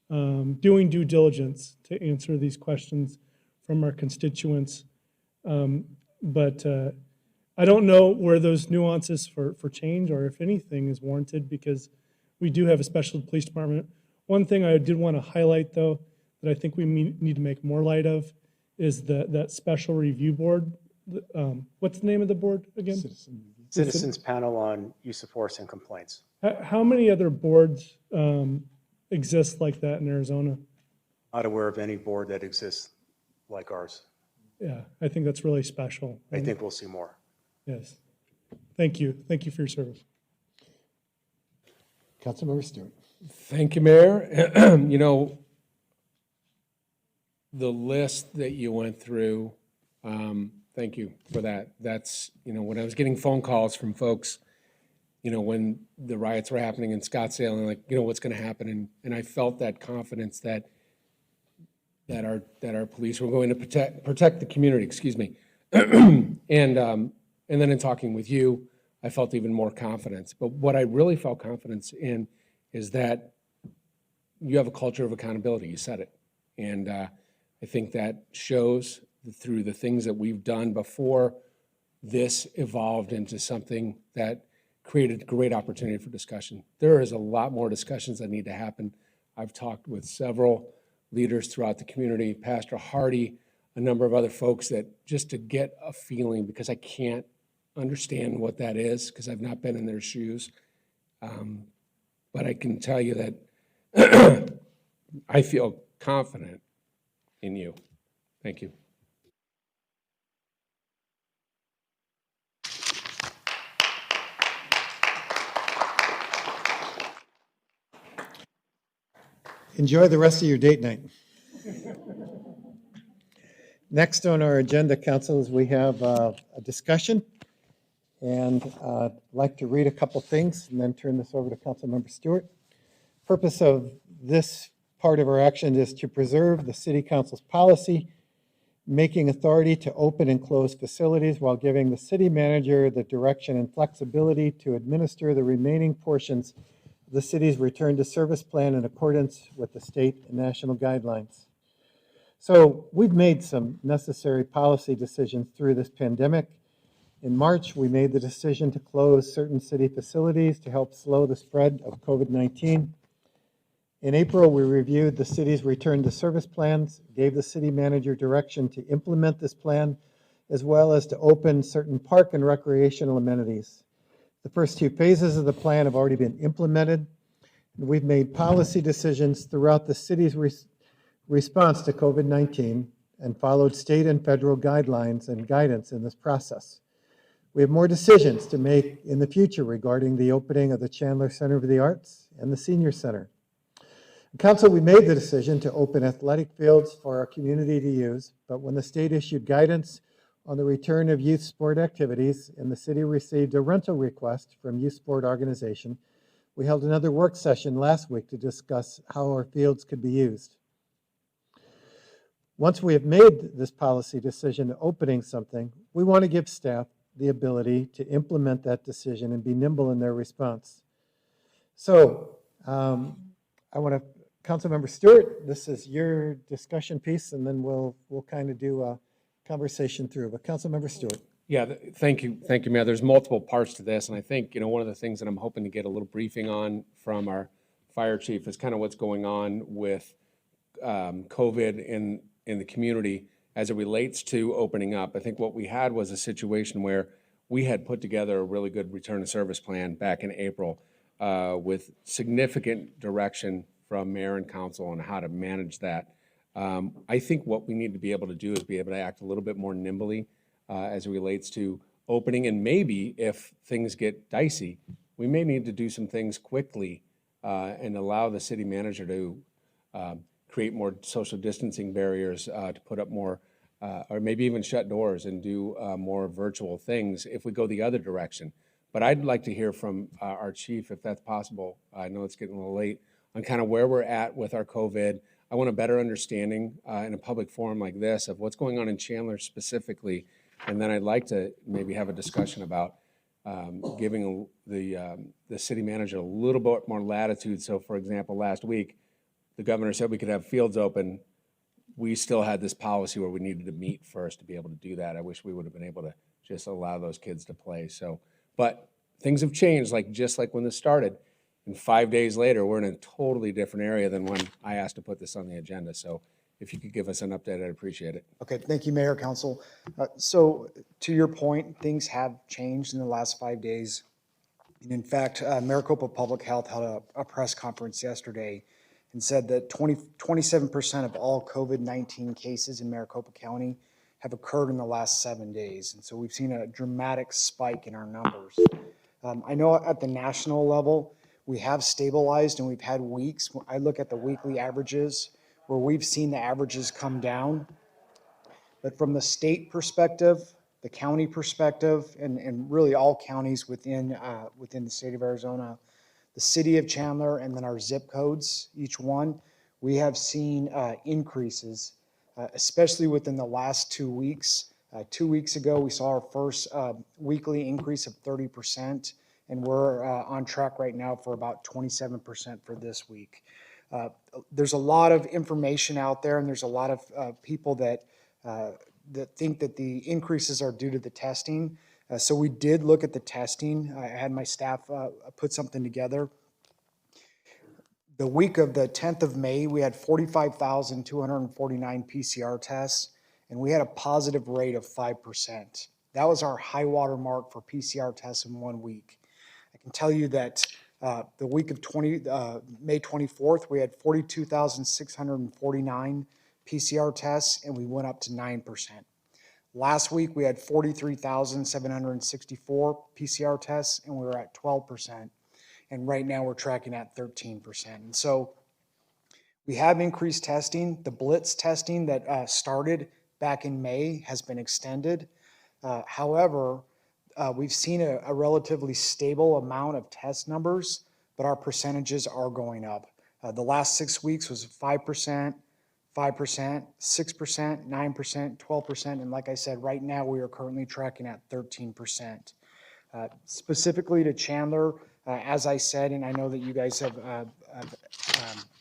doing due diligence to answer these questions from our constituents. But I don't know where those nuances for change or if anything is warranted because we do have a special police department. One thing I did want to highlight though that I think we need to make more light of is that special review board. What's the name of the board again? Citizens Panel on Use of Force and Complaints. How many other boards exist like that in Arizona? Not aware of any board that exists like ours. Yeah, I think that's really special. I think we'll see more. Yes. Thank you. Thank you for your service. Councilmember Stewart. Thank you, Mayor. You know, the list that you went through, thank you for that. That's, you know, when I was getting phone calls from folks, you know, when the riots were happening in Scottsdale and like, you know, what's going to happen. And I felt that confidence that our police were going to protect the community, excuse me. And then in talking with you, I felt even more confidence. But what I really felt confidence in is that you have a culture of accountability. You said it. And I think that shows through the things that we've done before this evolved into something that created great opportunity for discussion. There is a lot more discussions that need to happen. I've talked with several leaders throughout the community, Pastor Hardy, a number of other folks that just to get a feeling, because I can't understand what that is because I've not been in their shoes. But I can tell you that I feel confident in you. Thank you. Enjoy the rest of your date night. Next on our agenda, council, is we have a discussion. And I'd like to read a couple things and then turn this over to Councilmember Stewart. Purpose of this part of our action is to preserve the City Council's policy, making authority to open and close facilities while giving the city manager the direction and flexibility to administer the remaining portions of the city's return to service plan in accordance with the state and national guidelines. So we've made some necessary policy decisions through this pandemic. In March, we made the decision to close certain city facilities to help slow the spread of COVID-19. In April, we reviewed the city's return to service plans, gave the city manager direction to implement this plan, as well as to open certain park and recreational amenities. The first two phases of the plan have already been implemented, and we've made policy decisions throughout the city's response to COVID-19 and followed state and federal guidelines and guidance in this process. We have more decisions to make in the future regarding the opening of the Chandler Center for the Arts and the Senior Center. Council, we made the decision to open athletic fields for our community to use, but when the state issued guidance on the return of youth sport activities and the city received a rental request from youth sport organization, we held another work session last week to discuss how our fields could be used. Once we have made this policy decision to opening something, we want to give staff the ability to implement that decision and be nimble in their response. So I want to, Councilmember Stewart, this is your discussion piece, and then we'll kind of do a conversation through. But Councilmember Stewart. Yeah, thank you, Mayor. There's multiple parts to this, and I think, one of the things that I'm hoping to get a little briefing on from our fire chief is kind of what's going on with COVID in the community as it relates to opening up. I think what we had was a situation where we had put together a really good return to service plan back in April with significant direction from mayor and council on how to manage that. I think what we need to be able to do is be able to act a little bit more nimbly as it relates to opening, and maybe if things get dicey, we may need to do some things quickly and allow the city manager to create more social distancing barriers, to put up more, or maybe even shut doors and do more virtual things if we go the other direction. But I'd like to hear from our chief, if that's possible. I know it's getting a little late, on kind of where we're at with our COVID. I want a better understanding in a public forum like this of what's going on in Chandler specifically. And then I'd like to maybe have a discussion about giving the city manager a little bit more latitude. So for example, last week, the governor said we could have fields open. We still had this policy where we needed to meet first to be able to do that. I wish we would have been able to just allow those kids to play. So, but things have changed, just like when this started. And 5 days later, we're in a totally different area than when I asked to put this on the agenda. So if you could give us an update, I'd appreciate it. Okay, thank you, Mayor, Council. So to your point, things have changed in the last 5 days. And in fact, Maricopa Public Health held a press conference yesterday and said that 27% of all COVID-19 cases in Maricopa County have occurred in the last 7 days. And so we've seen a dramatic spike in our numbers. I know at the national level, we have stabilized and we've had weeks. I look at the weekly averages where we've seen the averages come down. But from the state perspective, the county perspective, and really all counties within the state of Arizona, the city of Chandler, and then our zip codes, each one, we have seen increases, especially within the last 2 weeks. 2 weeks ago, we saw our first weekly increase of 30%, and we're on track right now for about 27% for this week. There's a lot of information out there, and there's a lot of people that think that the increases are due to the testing. So we did look at the testing. I had my staff put something together. The week of the 10th of May, we had 45,249 PCR tests, and we had a positive rate of 5%. That was our high water mark for PCR tests in 1 week. I can tell you that the week of May 24th, we had 42,649 PCR tests, and we went up to 9%. Last week, we had 43,764 PCR tests, and we were at 12%. And right now, we're tracking at 13%. And so We have increased testing. The blitz testing that started back in May has been extended. However, we've seen a relatively stable amount of test numbers, but our percentages are going up. The last 6 weeks was 5%, 5%, 6%, 9%, 12%, and like I said, right now we are currently tracking at 13%. Specifically to Chandler, as I said, and I know that you guys have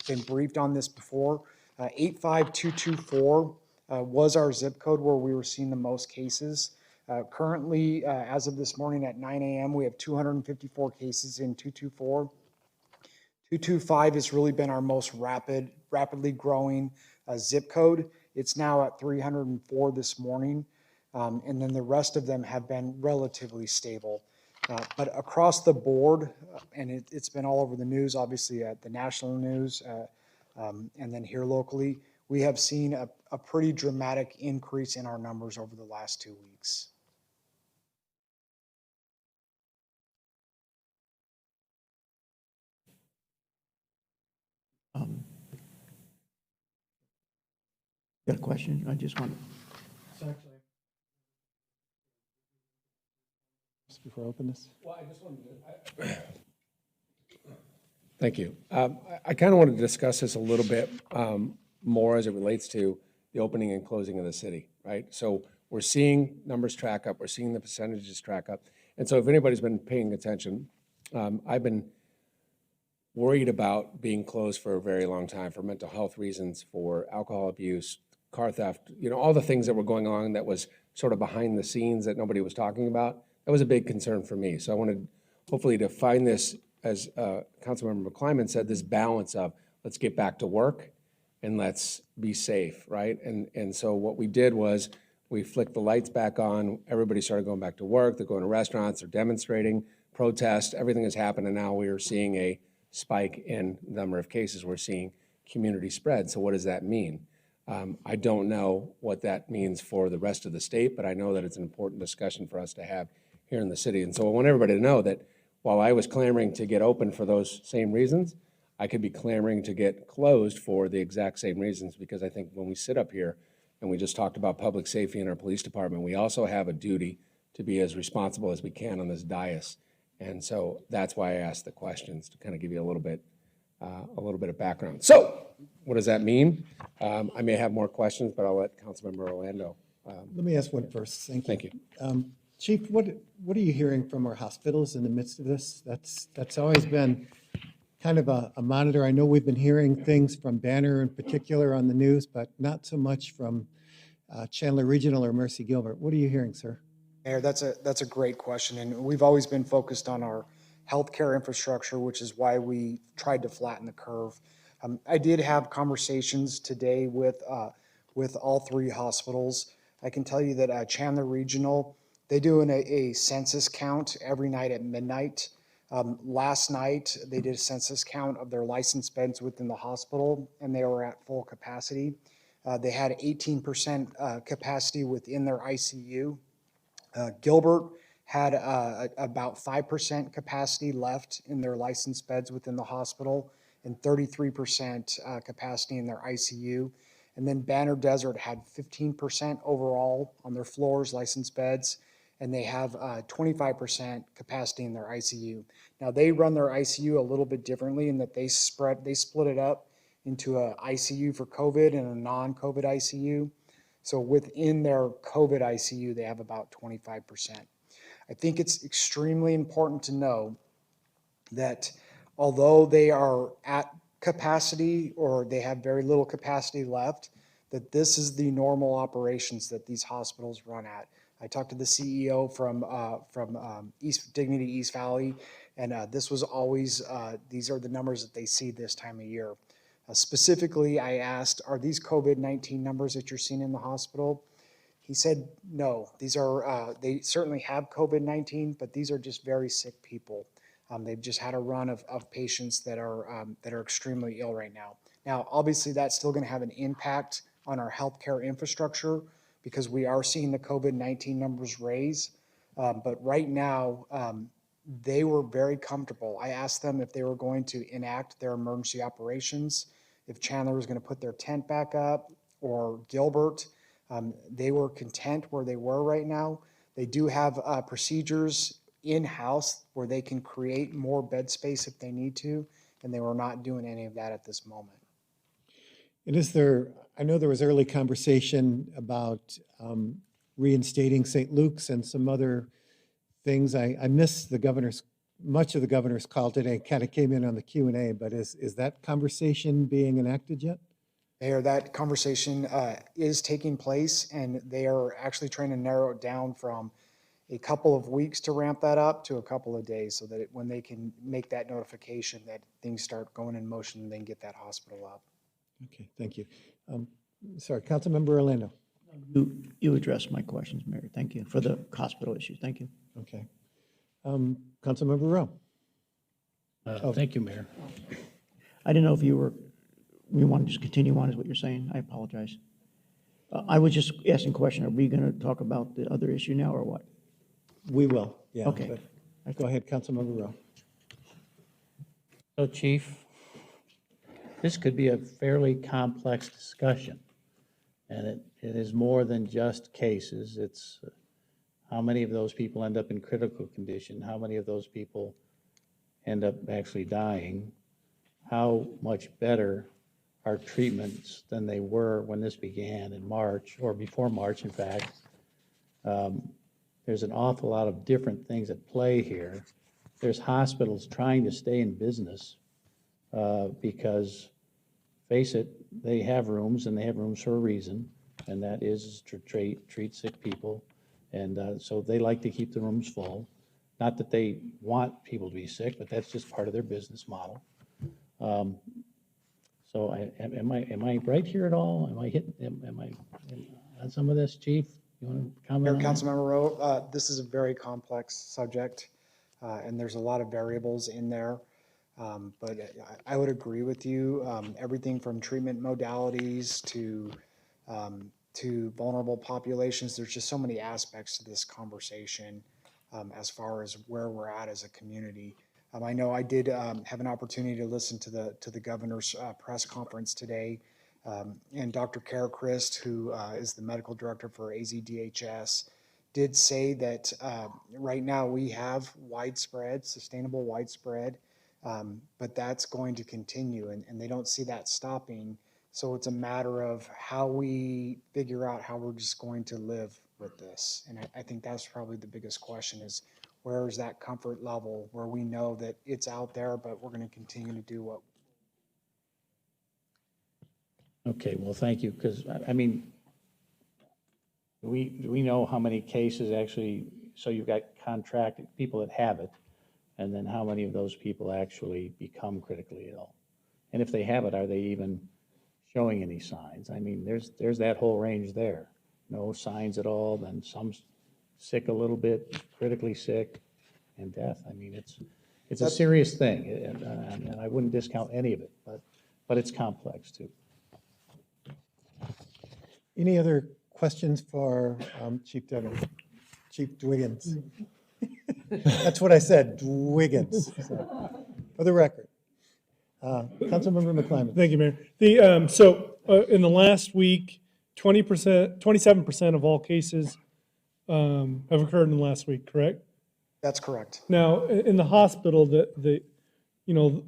been briefed on this before, 85224 was our zip code where we were seeing the most cases. Currently, as of this morning at 9 a.m., we have 254 cases in 224. 225 has really been our most rapidly growing zip code. It's now at 304 this morning, and then the rest of them have been relatively stable. But across the board, and it's been all over the news, obviously at the national news, and then here locally, we have seen a pretty dramatic increase in our numbers over the last 2 weeks. Got a question? I just want Just before I open this. Well, I just wanted to. Thank you. I kind of wanted to discuss this a little bit more as it relates to the opening and closing of the city, right? So we're seeing numbers track up, we're seeing the percentages track up. And so if anybody's been paying attention, I've been worried about being closed for a very long time for mental health reasons, for alcohol abuse, car theft, all the things that were going on that was sort of behind the scenes that nobody was talking about. That was a big concern for me. So I wanted hopefully to find this, as Councilmember McClyman said, this balance of let's get back to work and let's be safe, right? And so what we did was we flicked the lights back on. Everybody started going back to work. They're going to restaurants. They're demonstrating, protest. Everything has happened. And now we are seeing a spike in the number of cases. We're seeing community spread. So what does that mean? I don't know what that means for the rest of the state, but I know that it's an important discussion for us to have here in the city. And so I want everybody to know that while I was clamoring to get open for those same reasons, I could be clamoring to get closed for the exact same reasons, because I think when we sit up here and we just talked about public safety in our police department, we also have a duty to be as responsible as we can on this dais. And so that's why I asked the questions, to kind of give you a little bit of background. So what does that mean? I may have more questions, but I'll let Councilmember Orlando. Let me ask one first. Thank you. Thank you. Chief, what are you hearing from our hospitals in the midst of this? That's always been kind of a monitor. I know we've been hearing things from Banner in particular on the news, but not so much from Chandler Regional or Mercy Gilbert. What are you hearing, sir? Mayor, that's a great question, and we've always been focused on our healthcare infrastructure, which is why we tried to flatten the curve. I did have conversations today with all three hospitals. I can tell you that Chandler Regional, they do a census count every night at midnight. Last night, they did a census count of their licensed beds within the hospital, and they were at full capacity. They had 18% capacity within their ICU. Gilbert had about 5% capacity left in their licensed beds within the hospital and 33% capacity in their ICU. And then Banner Desert had 15% overall on their floors, licensed beds, and they have 25% capacity in their ICU. Now they run their ICU a little bit differently in that they split it up into a ICU for COVID and a non-COVID ICU. So within their COVID ICU, they have about 25%. I think it's extremely important to know that although they are at capacity or they have very little capacity left, that this is the normal operations that these hospitals run at. I talked to the CEO from East Dignity East Valley, and this was always, these are the numbers that they see this time of year. Specifically, I asked, are these COVID-19 numbers that you're seeing in the hospital? He said, no, these are, they certainly have COVID-19, but these are just very sick people. They've just had a run of patients that are extremely ill right now. Now, obviously, that's still going to have an impact on our healthcare infrastructure because we are seeing the COVID-19 numbers raise. But right now, they were very comfortable. I asked them if they were going to enact their emergency operations, if Chandler was going to put their tent back up or Gilbert. They were content where they were right now. They do have procedures in-house where they can create more bed space if they need to, and they were not doing any of that at this moment. And I know there was early conversation about reinstating St. Luke's and some other things. I missed much of the governor's call today, kind of came in on the Q&A, but is that conversation being enacted yet? Mayor, that conversation is taking place, and they are actually trying to narrow it down from a couple of weeks to ramp that up to a couple of days, so that when they can make that notification that things start going in motion, and they can get that hospital up. Okay, thank you. Sorry, Councilmember Orlando. You addressed my questions, Mayor. Thank you for the hospital issue. Thank you. Okay. Councilmember Rowe. Thank you, Mayor. I didn't know if you want to just continue on is what you're saying. I apologize. I was just asking a question. Are we going to talk about the other issue now or what? We will, yeah. Okay. But go ahead, Councilmember Rowe. So, Chief, this could be a fairly complex discussion, and it is more than just cases. It's how many of those people end up in critical condition, how many of those people end up actually dying, how much better are treatments than they were when this began in March, or before March, in fact. There's an awful lot of different things at play here. There's hospitals trying to stay in business because, face it, they have rooms, and they have rooms for a reason, and that is to treat sick people. And so they like to keep the rooms full. Not that they want people to be sick, but that's just part of their business model. So am I right here at all? Am I on some of this, Chief? You want to comment on that? Councilmember Rowe, this is a very complex subject, and there's a lot of variables in there. But I would agree with you. Everything from treatment modalities to vulnerable populations, there's just so many aspects to this conversation as far as where we're at as a community. I know I did have an opportunity to listen to the governor's press conference today, and Dr. Kara Christ, who is the medical director for AZDHS, did say that right now we have sustainable widespread, but that's going to continue, and they don't see that stopping. So it's a matter of how we figure out how we're just going to live with this. And I think that's probably the biggest question is, where is that comfort level where we know that it's out there, but we're going to continue to do what. Okay, well, thank you, because, I mean, do we know how many cases actually, so you've got contracted people that have it, and then how many of those people actually become critically ill? And if they have it, are they even showing any signs? I mean, there's that whole range there. No signs at all, then some sick a little bit, critically sick, and death. I mean, it's a serious thing, and I wouldn't discount any of it, but it's complex too. Any other questions for Chief Duggan? Chief Dwiggins? That's what I said, Dwiggins, for the record. Councilmember McClymonds. Thank you, Mayor. In the last week, 27% of all cases have occurred in the last week, correct? That's correct. Now, in the hospital, the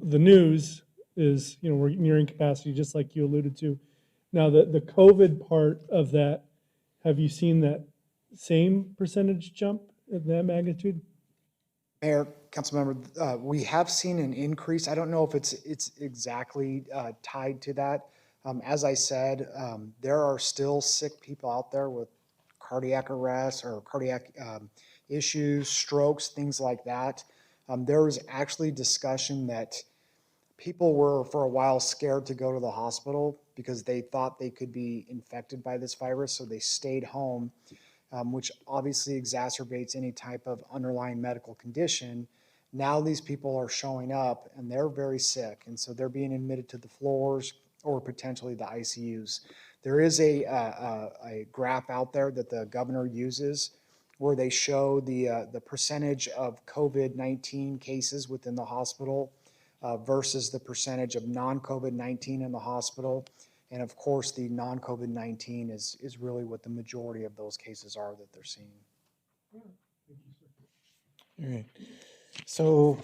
news is, we're nearing capacity, just like you alluded to. Now, the COVID part of that, have you seen that same percentage jump at that magnitude? Mayor, Councilmember, we have seen an increase. I don't know if it's exactly tied to that. As I said, there are still sick people out there with cardiac arrest or cardiac issues, strokes, things like that. There was actually discussion that people were for a while scared to go to the hospital because they thought they could be infected by this virus, so they stayed home, which obviously exacerbates any type of underlying medical condition. Now these people are showing up and they're very sick, and so they're being admitted to the floors or potentially the ICUs. There is a graph out there that the governor uses where they show the percentage of COVID-19 cases within the hospital versus the percentage of non-COVID-19 in the hospital. And of course, the non-COVID-19 is really what the majority of those cases are that they're seeing. All right. So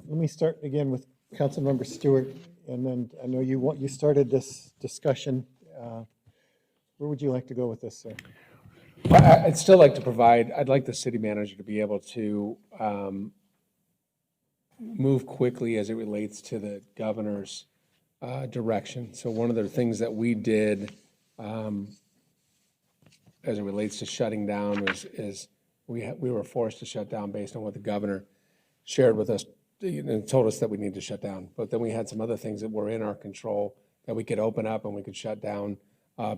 let me start again with Councilmember Stewart, and then I know you started this discussion. Where would you like to go with this, sir? Well, I'd still like to provide, I'd like the city manager to be able to move quickly as it relates to the governor's direction. So one of the things that we did as it relates to shutting down is we were forced to shut down based on what the governor shared with us and told us that we need to shut down. But then we had some other things that were in our control that we could open up and we could shut down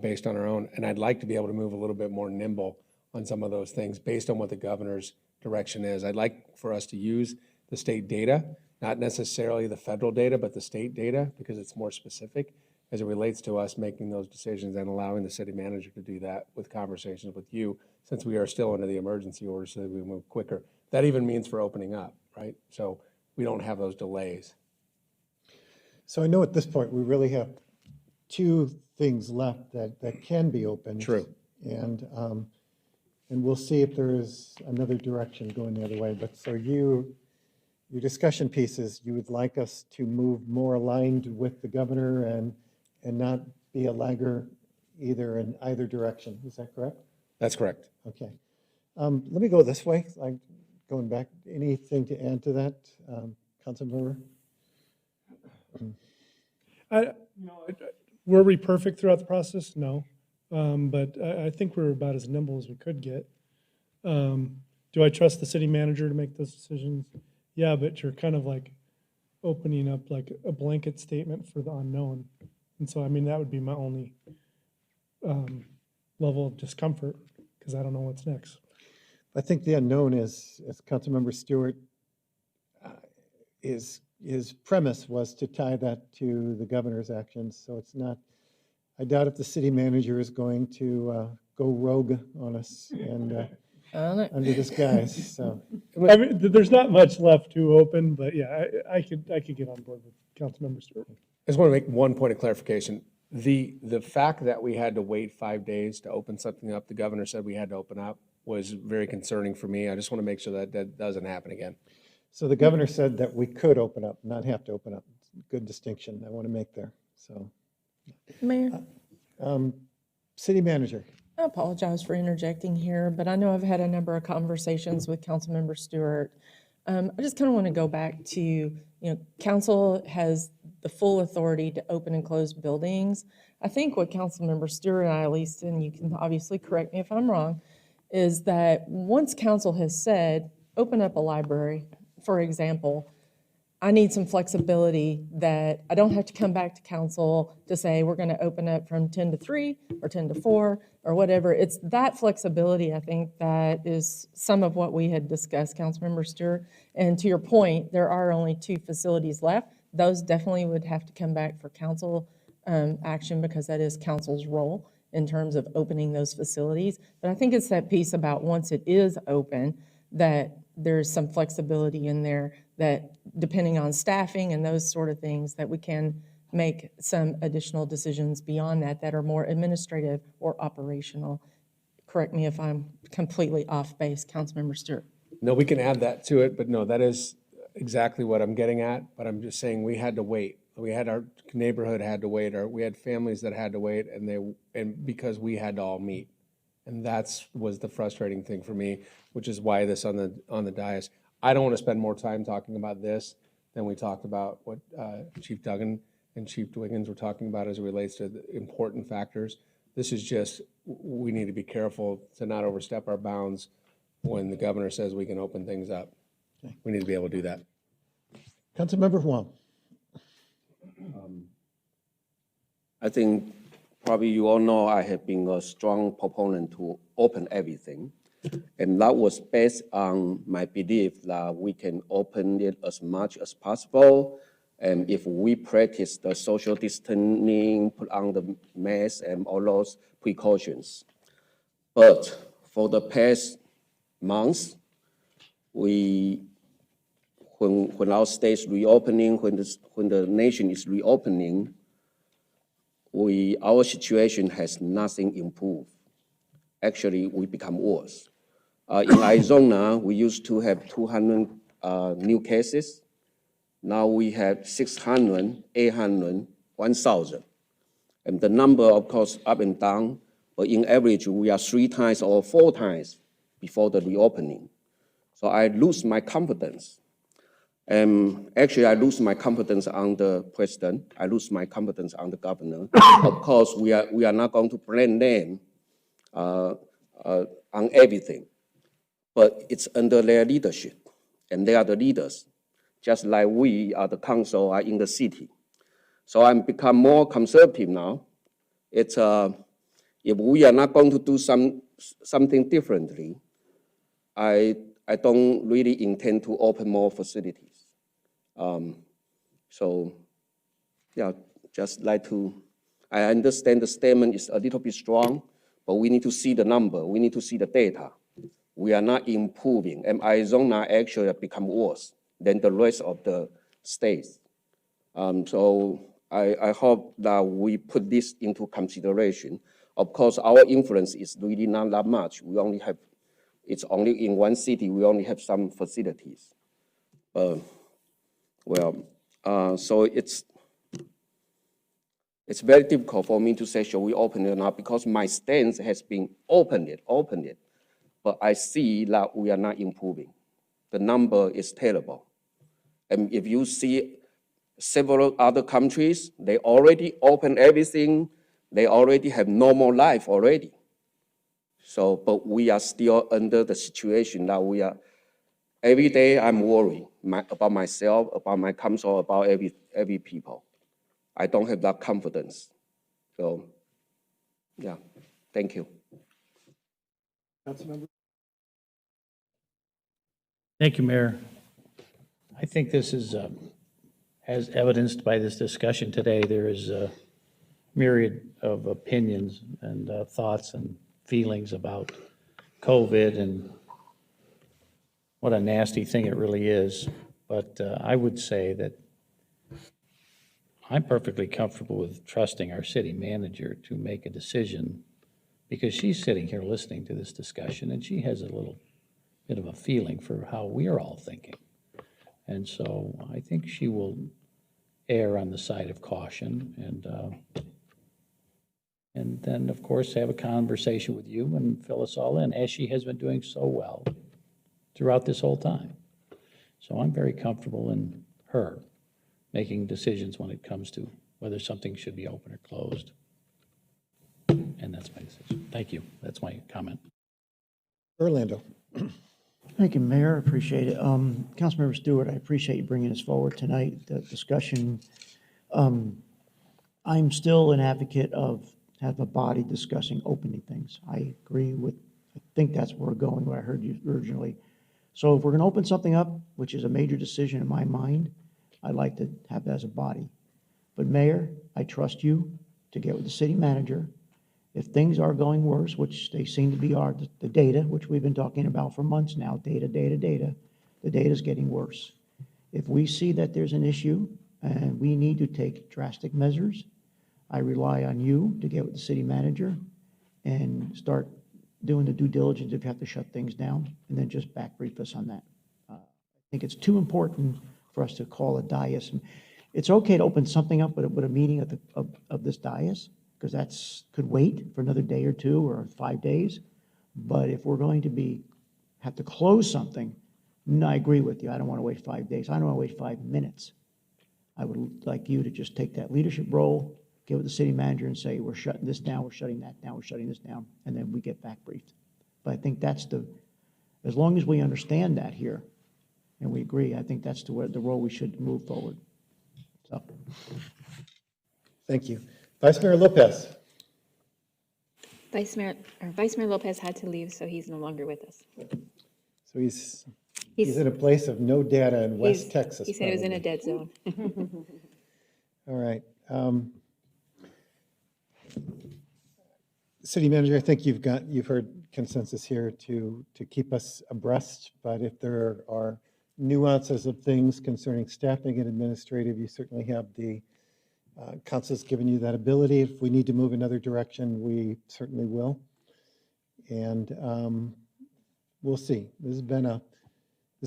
based on our own. And I'd like to be able to move a little bit more nimble on some of those things based on what the governor's direction is. I'd like for us to use the state data, not necessarily the federal data, but the state data, because it's more specific as it relates to us making those decisions and allowing the city manager to do that with conversations with you, since we are still under the emergency order, so that we move quicker. That even means for opening up, right? So we don't have those delays. So I know at this point, we really have two things left that can be opened. True. And we'll see if there is another direction going the other way. But so your discussion pieces, you would like us to move more aligned with the governor and not be a lagger either in either direction. Is that correct? That's correct. Okay. Let me go this way. I'm going back. Anything to add to that, Councilmember? Were we perfect throughout the process? No. But I think we're about as nimble as we could get. Do I trust the city manager to make those decisions? Yeah, but you're kind of like opening up like a blanket statement for the unknown. And so, I mean, that would be my only level of discomfort, because I don't know what's next. I think the unknown is, as Councilmember Stewart, his premise was to tie that to the governor's actions. So it's not, I doubt if the city manager is going to go rogue on us and under disguise. So I mean, there's not much left to open, but yeah, I could get on board with Councilmember Stewart. I just want to make one point of clarification. The fact that we had to wait 5 days to open something up, the governor said we had to open up, was very concerning for me. I just want to make sure that that doesn't happen again. So the governor said that we could open up, not have to open up. Good distinction I want to make there. So, Mayor, city manager. I apologize for interjecting here, but I know I've had a number of conversations with Councilmember Stewart. I just kind of want to go back to, council has the full authority to open and close buildings. I think what Councilmember Stewart and I, at least, and you can obviously correct me if I'm wrong, is that once council has said, open up a library, for example, I need some flexibility that I don't have to come back to council to say we're going to open up from 10 to 3 or 10 to 4 or whatever. It's that flexibility, I think, that is some of what we had discussed, Councilmember Stewart. And to your point, there are only 2 facilities left. Those definitely would have to come back for council action, because that is council's role in terms of opening those facilities. But I think it's that piece about once it is open, that there's some flexibility in there that, depending on staffing and those sort of things, that we can make some additional decisions beyond that that are more administrative or operational. Correct me if I'm completely off base, Councilmember Stewart. No, we can add that to it, but no, that is exactly what I'm getting at. But I'm just saying we had to wait. We had our neighborhood had to wait, or we had families that had to wait, and because we had to all meet. And that's was the frustrating thing for me, which is why this on the dais. I don't want to spend more time talking about this than we talked about what Chief Duggan and Chief Dwiggins were talking about as it relates to the important factors. This is just, we need to be careful to not overstep our bounds when the governor says we can open things up. Okay. We need to be able to do that. Councilmember Huang. I think probably you all know I have been a strong proponent to open everything. And that was based on my belief that we can open it as much as possible. And if we practice the social distancing, put on the mask and all those precautions. But for the past months, when when our state is reopening, when the nation is reopening, our situation has nothing improved. Actually, we become worse. In Arizona, we used to have 200 new cases. Now we have 600, 800, 1,000. And the number, of course, up and down, but in average, we are 3 times or 4 times before the reopening. So I lose my confidence. Actually, I lose my confidence on the president. I lose my confidence on the governor. Of course, we are not going to blame them on everything, but it's under their leadership, and they are the leaders, just like we are the council are in the city. So I'm become more conservative now. It's if we are not going to do something differently, I don't really intend to open more facilities. So, yeah, just like to, I understand the statement is a little bit strong, but we need to see the number. We need to see the data. We are not improving, and Arizona actually have become worse than the rest of the states. So I hope that we put this into consideration. Of course, our influence is really not that much. We only have, it's only in one city, we only have some facilities. So it's very difficult for me to say, shall we open it or not, because my stance has been open it. But I see that we are not improving. The number is terrible. And if you see several other countries, they already open everything. They already have normal life already. So, but we are still under the situation that we are, every day I'm worried about myself, about my council, about every people. I don't have that confidence. So, yeah, thank you. Councilmember? Thank you, Mayor. I think this is, as evidenced by this discussion today, there is a myriad of opinions and thoughts and feelings about COVID and what a nasty thing it really is. But I would say that I'm perfectly comfortable with trusting our city manager to make a decision, because she's sitting here listening to this discussion and she has a little bit of a feeling for how we're all thinking. And so I think she will err on the side of caution and then, of course, have a conversation with you and fill us all in, as she has been doing so well throughout this whole time. So I'm very comfortable in her making decisions when it comes to whether something should be open or closed. And that's my decision. Thank you. That's my comment. Orlando. Thank you, Mayor. I appreciate it. Councilmember Stewart, I appreciate you bringing this forward tonight, the discussion. I'm still an advocate of have a body discussing opening things. I agree with, I think that's where we're going, what I heard you originally. So if we're going to open something up, which is a major decision in my mind, I'd like to have that as a body. But Mayor, I trust you to get with the city manager. If things are going worse, which they seem to be, are the data, which we've been talking about for months now, data, the data is getting worse. If we see that there's an issue and we need to take drastic measures, I rely on you to get with the city manager and start doing the due diligence if you have to shut things down, and then just back brief us on that. I think it's too important for us to call a dais. It's okay to open something up with a meeting of this dais, because that's could wait for another day or 2 or 5 days. But if we're going to have to close something, no, I agree with you. I don't want to wait 5 days. I don't want to wait 5 minutes. I would like you to just take that leadership role, get with the city manager and say, we're shutting this down, we're shutting that down, we're shutting this down, and then we get back briefed. But I think that's as long as we understand that here and we agree, I think that's the role we should move forward. So. Thank you. Vice Mayor Lopez. Vice Mayor Lopez had to leave, so he's no longer with us. So he's in a place of no data in West Texas. He said he was in a dead zone. All right. City Manager, I think you've heard consensus here to keep us abreast, but if there are nuances of things concerning staffing and administrative, you certainly have the council's given you that ability. If we need to move another direction, we certainly will. And we'll see. This has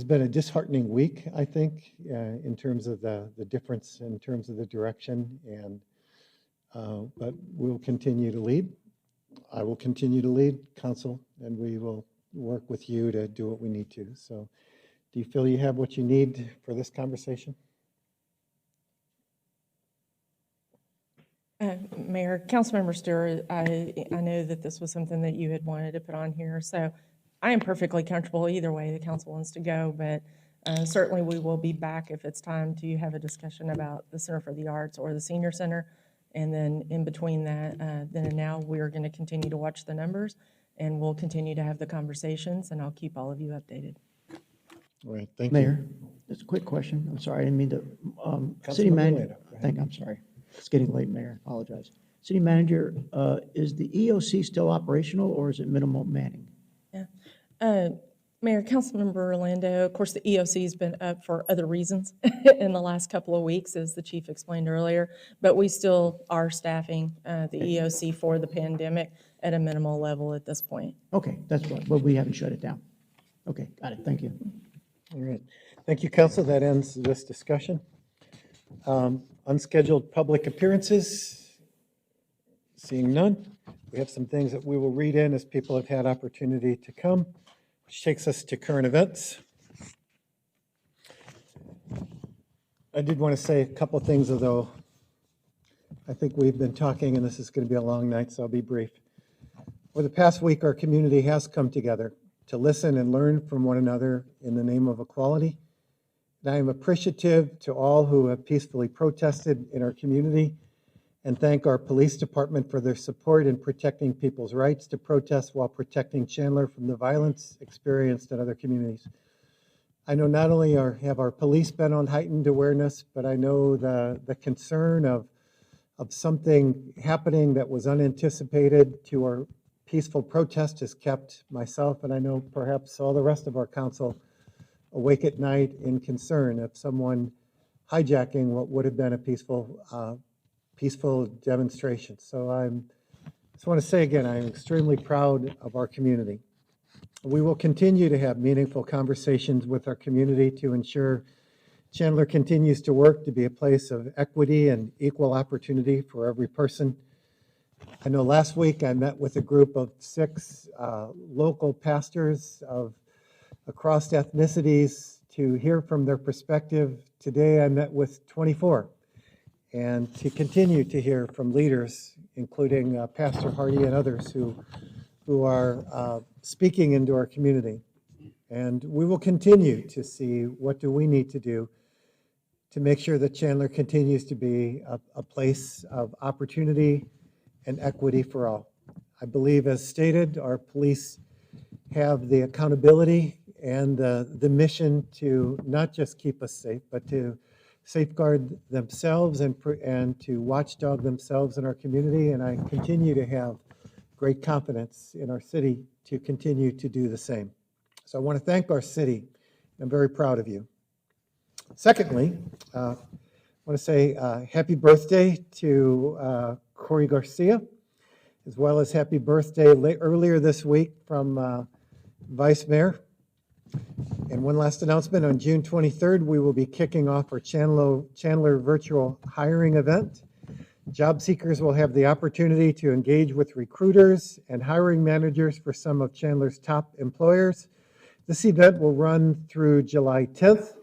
been a disheartening week, I think, in terms of the difference in terms of the direction. And but we'll continue to lead. I will continue to lead council, and we will work with you to do what we need to. So, do you feel you have what you need for this conversation? Mayor, Councilmember Stewart, I know that this was something that you had wanted to put on here, so I am perfectly comfortable either way the council wants to go, but certainly we will be back if it's time to have a discussion about the Center for the Arts or the Senior Center. And then in between that, then and now, we're going to continue to watch the numbers, and we'll continue to have the conversations, and I'll keep all of you updated. All right, thank you. Mayor, just a quick question. I'm sorry, I didn't mean to. City Councilmember manager, Lando, go ahead. I'm sorry. It's getting late, Mayor. Apologize. City manager, is the EOC still operational or is it minimal manning? Yeah. Mayor, Councilmember Orlando, of course, the EOC has been up for other reasons in the last couple of weeks, as the chief explained earlier, but we still are staffing the EOC for the pandemic at a minimal level at this point. Okay, that's what, but we haven't shut it down. Okay, got it. Thank you. All right. Thank you, council. That ends this discussion. Unscheduled public appearances. Seeing none. We have some things that we will read in as people have had opportunity to come, which takes us to current events. I did want to say a couple things, although I think we've been talking and this is going to be a long night, so I'll be brief. Over the past week, our community has come together to listen and learn from one another in the name of equality. And I am appreciative to all who have peacefully protested in our community and thank our police department for their support in protecting people's rights to protest while protecting Chandler from the violence experienced in other communities. I know not only have our police been on heightened awareness, but I know the concern of something happening that was unanticipated to our peaceful protest has kept myself, and I know perhaps all the rest of our council, awake at night in concern of someone hijacking what would have been a peaceful demonstration. So I just want to say again, I'm extremely proud of our community. We will continue to have meaningful conversations with our community to ensure Chandler continues to work to be a place of equity and equal opportunity for every person. I know last week I met with a group of 6 local pastors of across ethnicities to hear from their perspective. Today I met with 24 and to continue to hear from leaders, including Pastor Hardy and others who are speaking into our community. And we will continue to see what do we need to do to make sure that Chandler continues to be a place of opportunity and equity for all. I believe, as stated, our police have the accountability and the mission to not just keep us safe, but to safeguard themselves and to watchdog themselves in our community. And I continue to have great confidence in our city to continue to do the same. So I want to thank our city. I'm very proud of you. Secondly, I want to say happy birthday to Corey Garcia, as well as happy birthday earlier this week from Vice Mayor. And one last announcement, on June 23rd, we will be kicking off our Chandler virtual hiring event. Job seekers will have the opportunity to engage with recruiters and hiring managers for some of Chandler's top employers. This event will run through July 10th.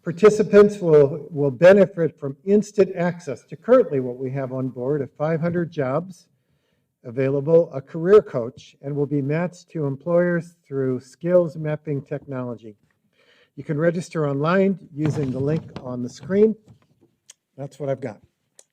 Participants will benefit from instant access to currently what we have on board of 500 jobs available, a career coach, and will be matched to employers through skills mapping technology. You can register online using the link on the screen. That's what I've got.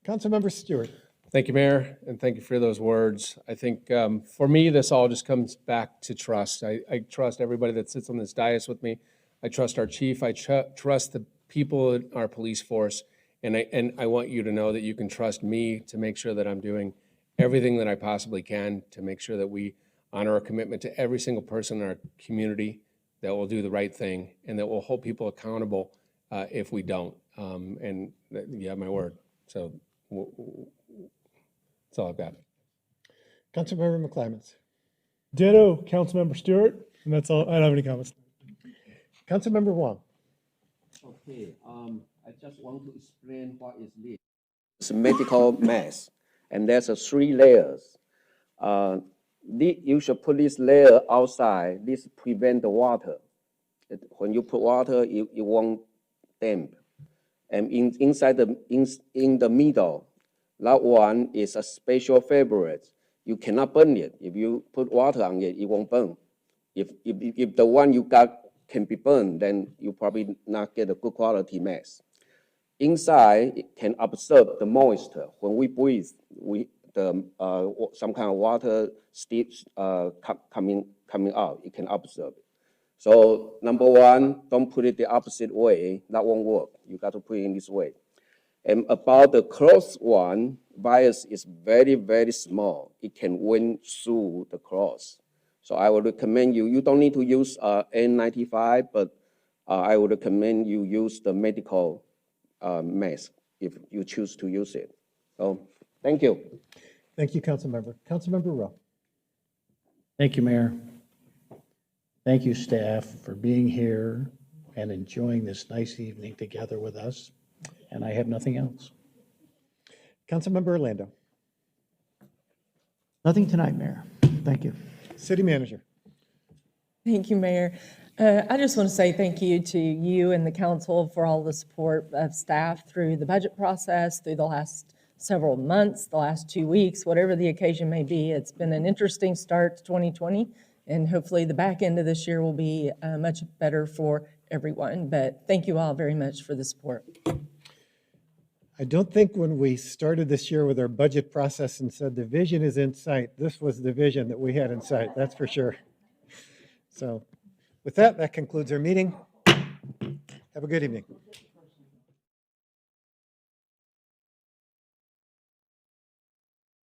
Councilmember Stewart. Thank you, Mayor, and thank you for those words. I think for me, this all just comes back to trust. I trust everybody that sits on this dais with me. I trust our chief. I trust the people in our police force, and I want you to know that you can trust me to make sure that I'm doing everything that I possibly can to make sure that we honor our commitment to every single person in our community that will do the right thing, and that will hold people accountable if we don't. And you have my word. So that's all I've got. Councilmember McClimans. Ditto, Councilmember Stewart, and that's all. I don't have any comments. Councilmember Wong. Okay, I just want to explain what is this. It's a medical mask, and there's 3 layers. You should put this layer outside. This prevent the water. When you put water, it won't damp. And inside in the middle, that one is a special fabric. You cannot burn it. If you put water on it, it won't burn. If the one you got can be burned, then you probably not get a good quality mask. Inside, it can absorb the moisture. When we breathe, some kind of water coming out, it can absorb it. So number 1, don't put it the opposite way. That won't work. You got to put it in this way. And about the cloth one, virus is very, very small. It can went through the cloth. So I would recommend you don't need to use N95, but I would recommend you use the medical mask if you choose to use it. So thank you. Thank you, Councilmember. Councilmember Rowe. Thank you, Mayor. Thank you, staff, for being here and enjoying this nice evening together with us. And I have nothing else. Councilmember Orlando. Nothing tonight, Mayor. Thank you. City Manager. Thank you, Mayor. I just want to say thank you to you and the council for all the support of staff through the budget process, through the last several months, the last 2 weeks, whatever the occasion may be. It's been an interesting start to 2020, and hopefully the back end of this year will be much better for everyone. But thank you all very much for the support. I don't think when we started this year with our budget process and said the vision is in sight, this was the vision that we had in sight, that's for sure. So with that concludes our meeting. Have a good evening.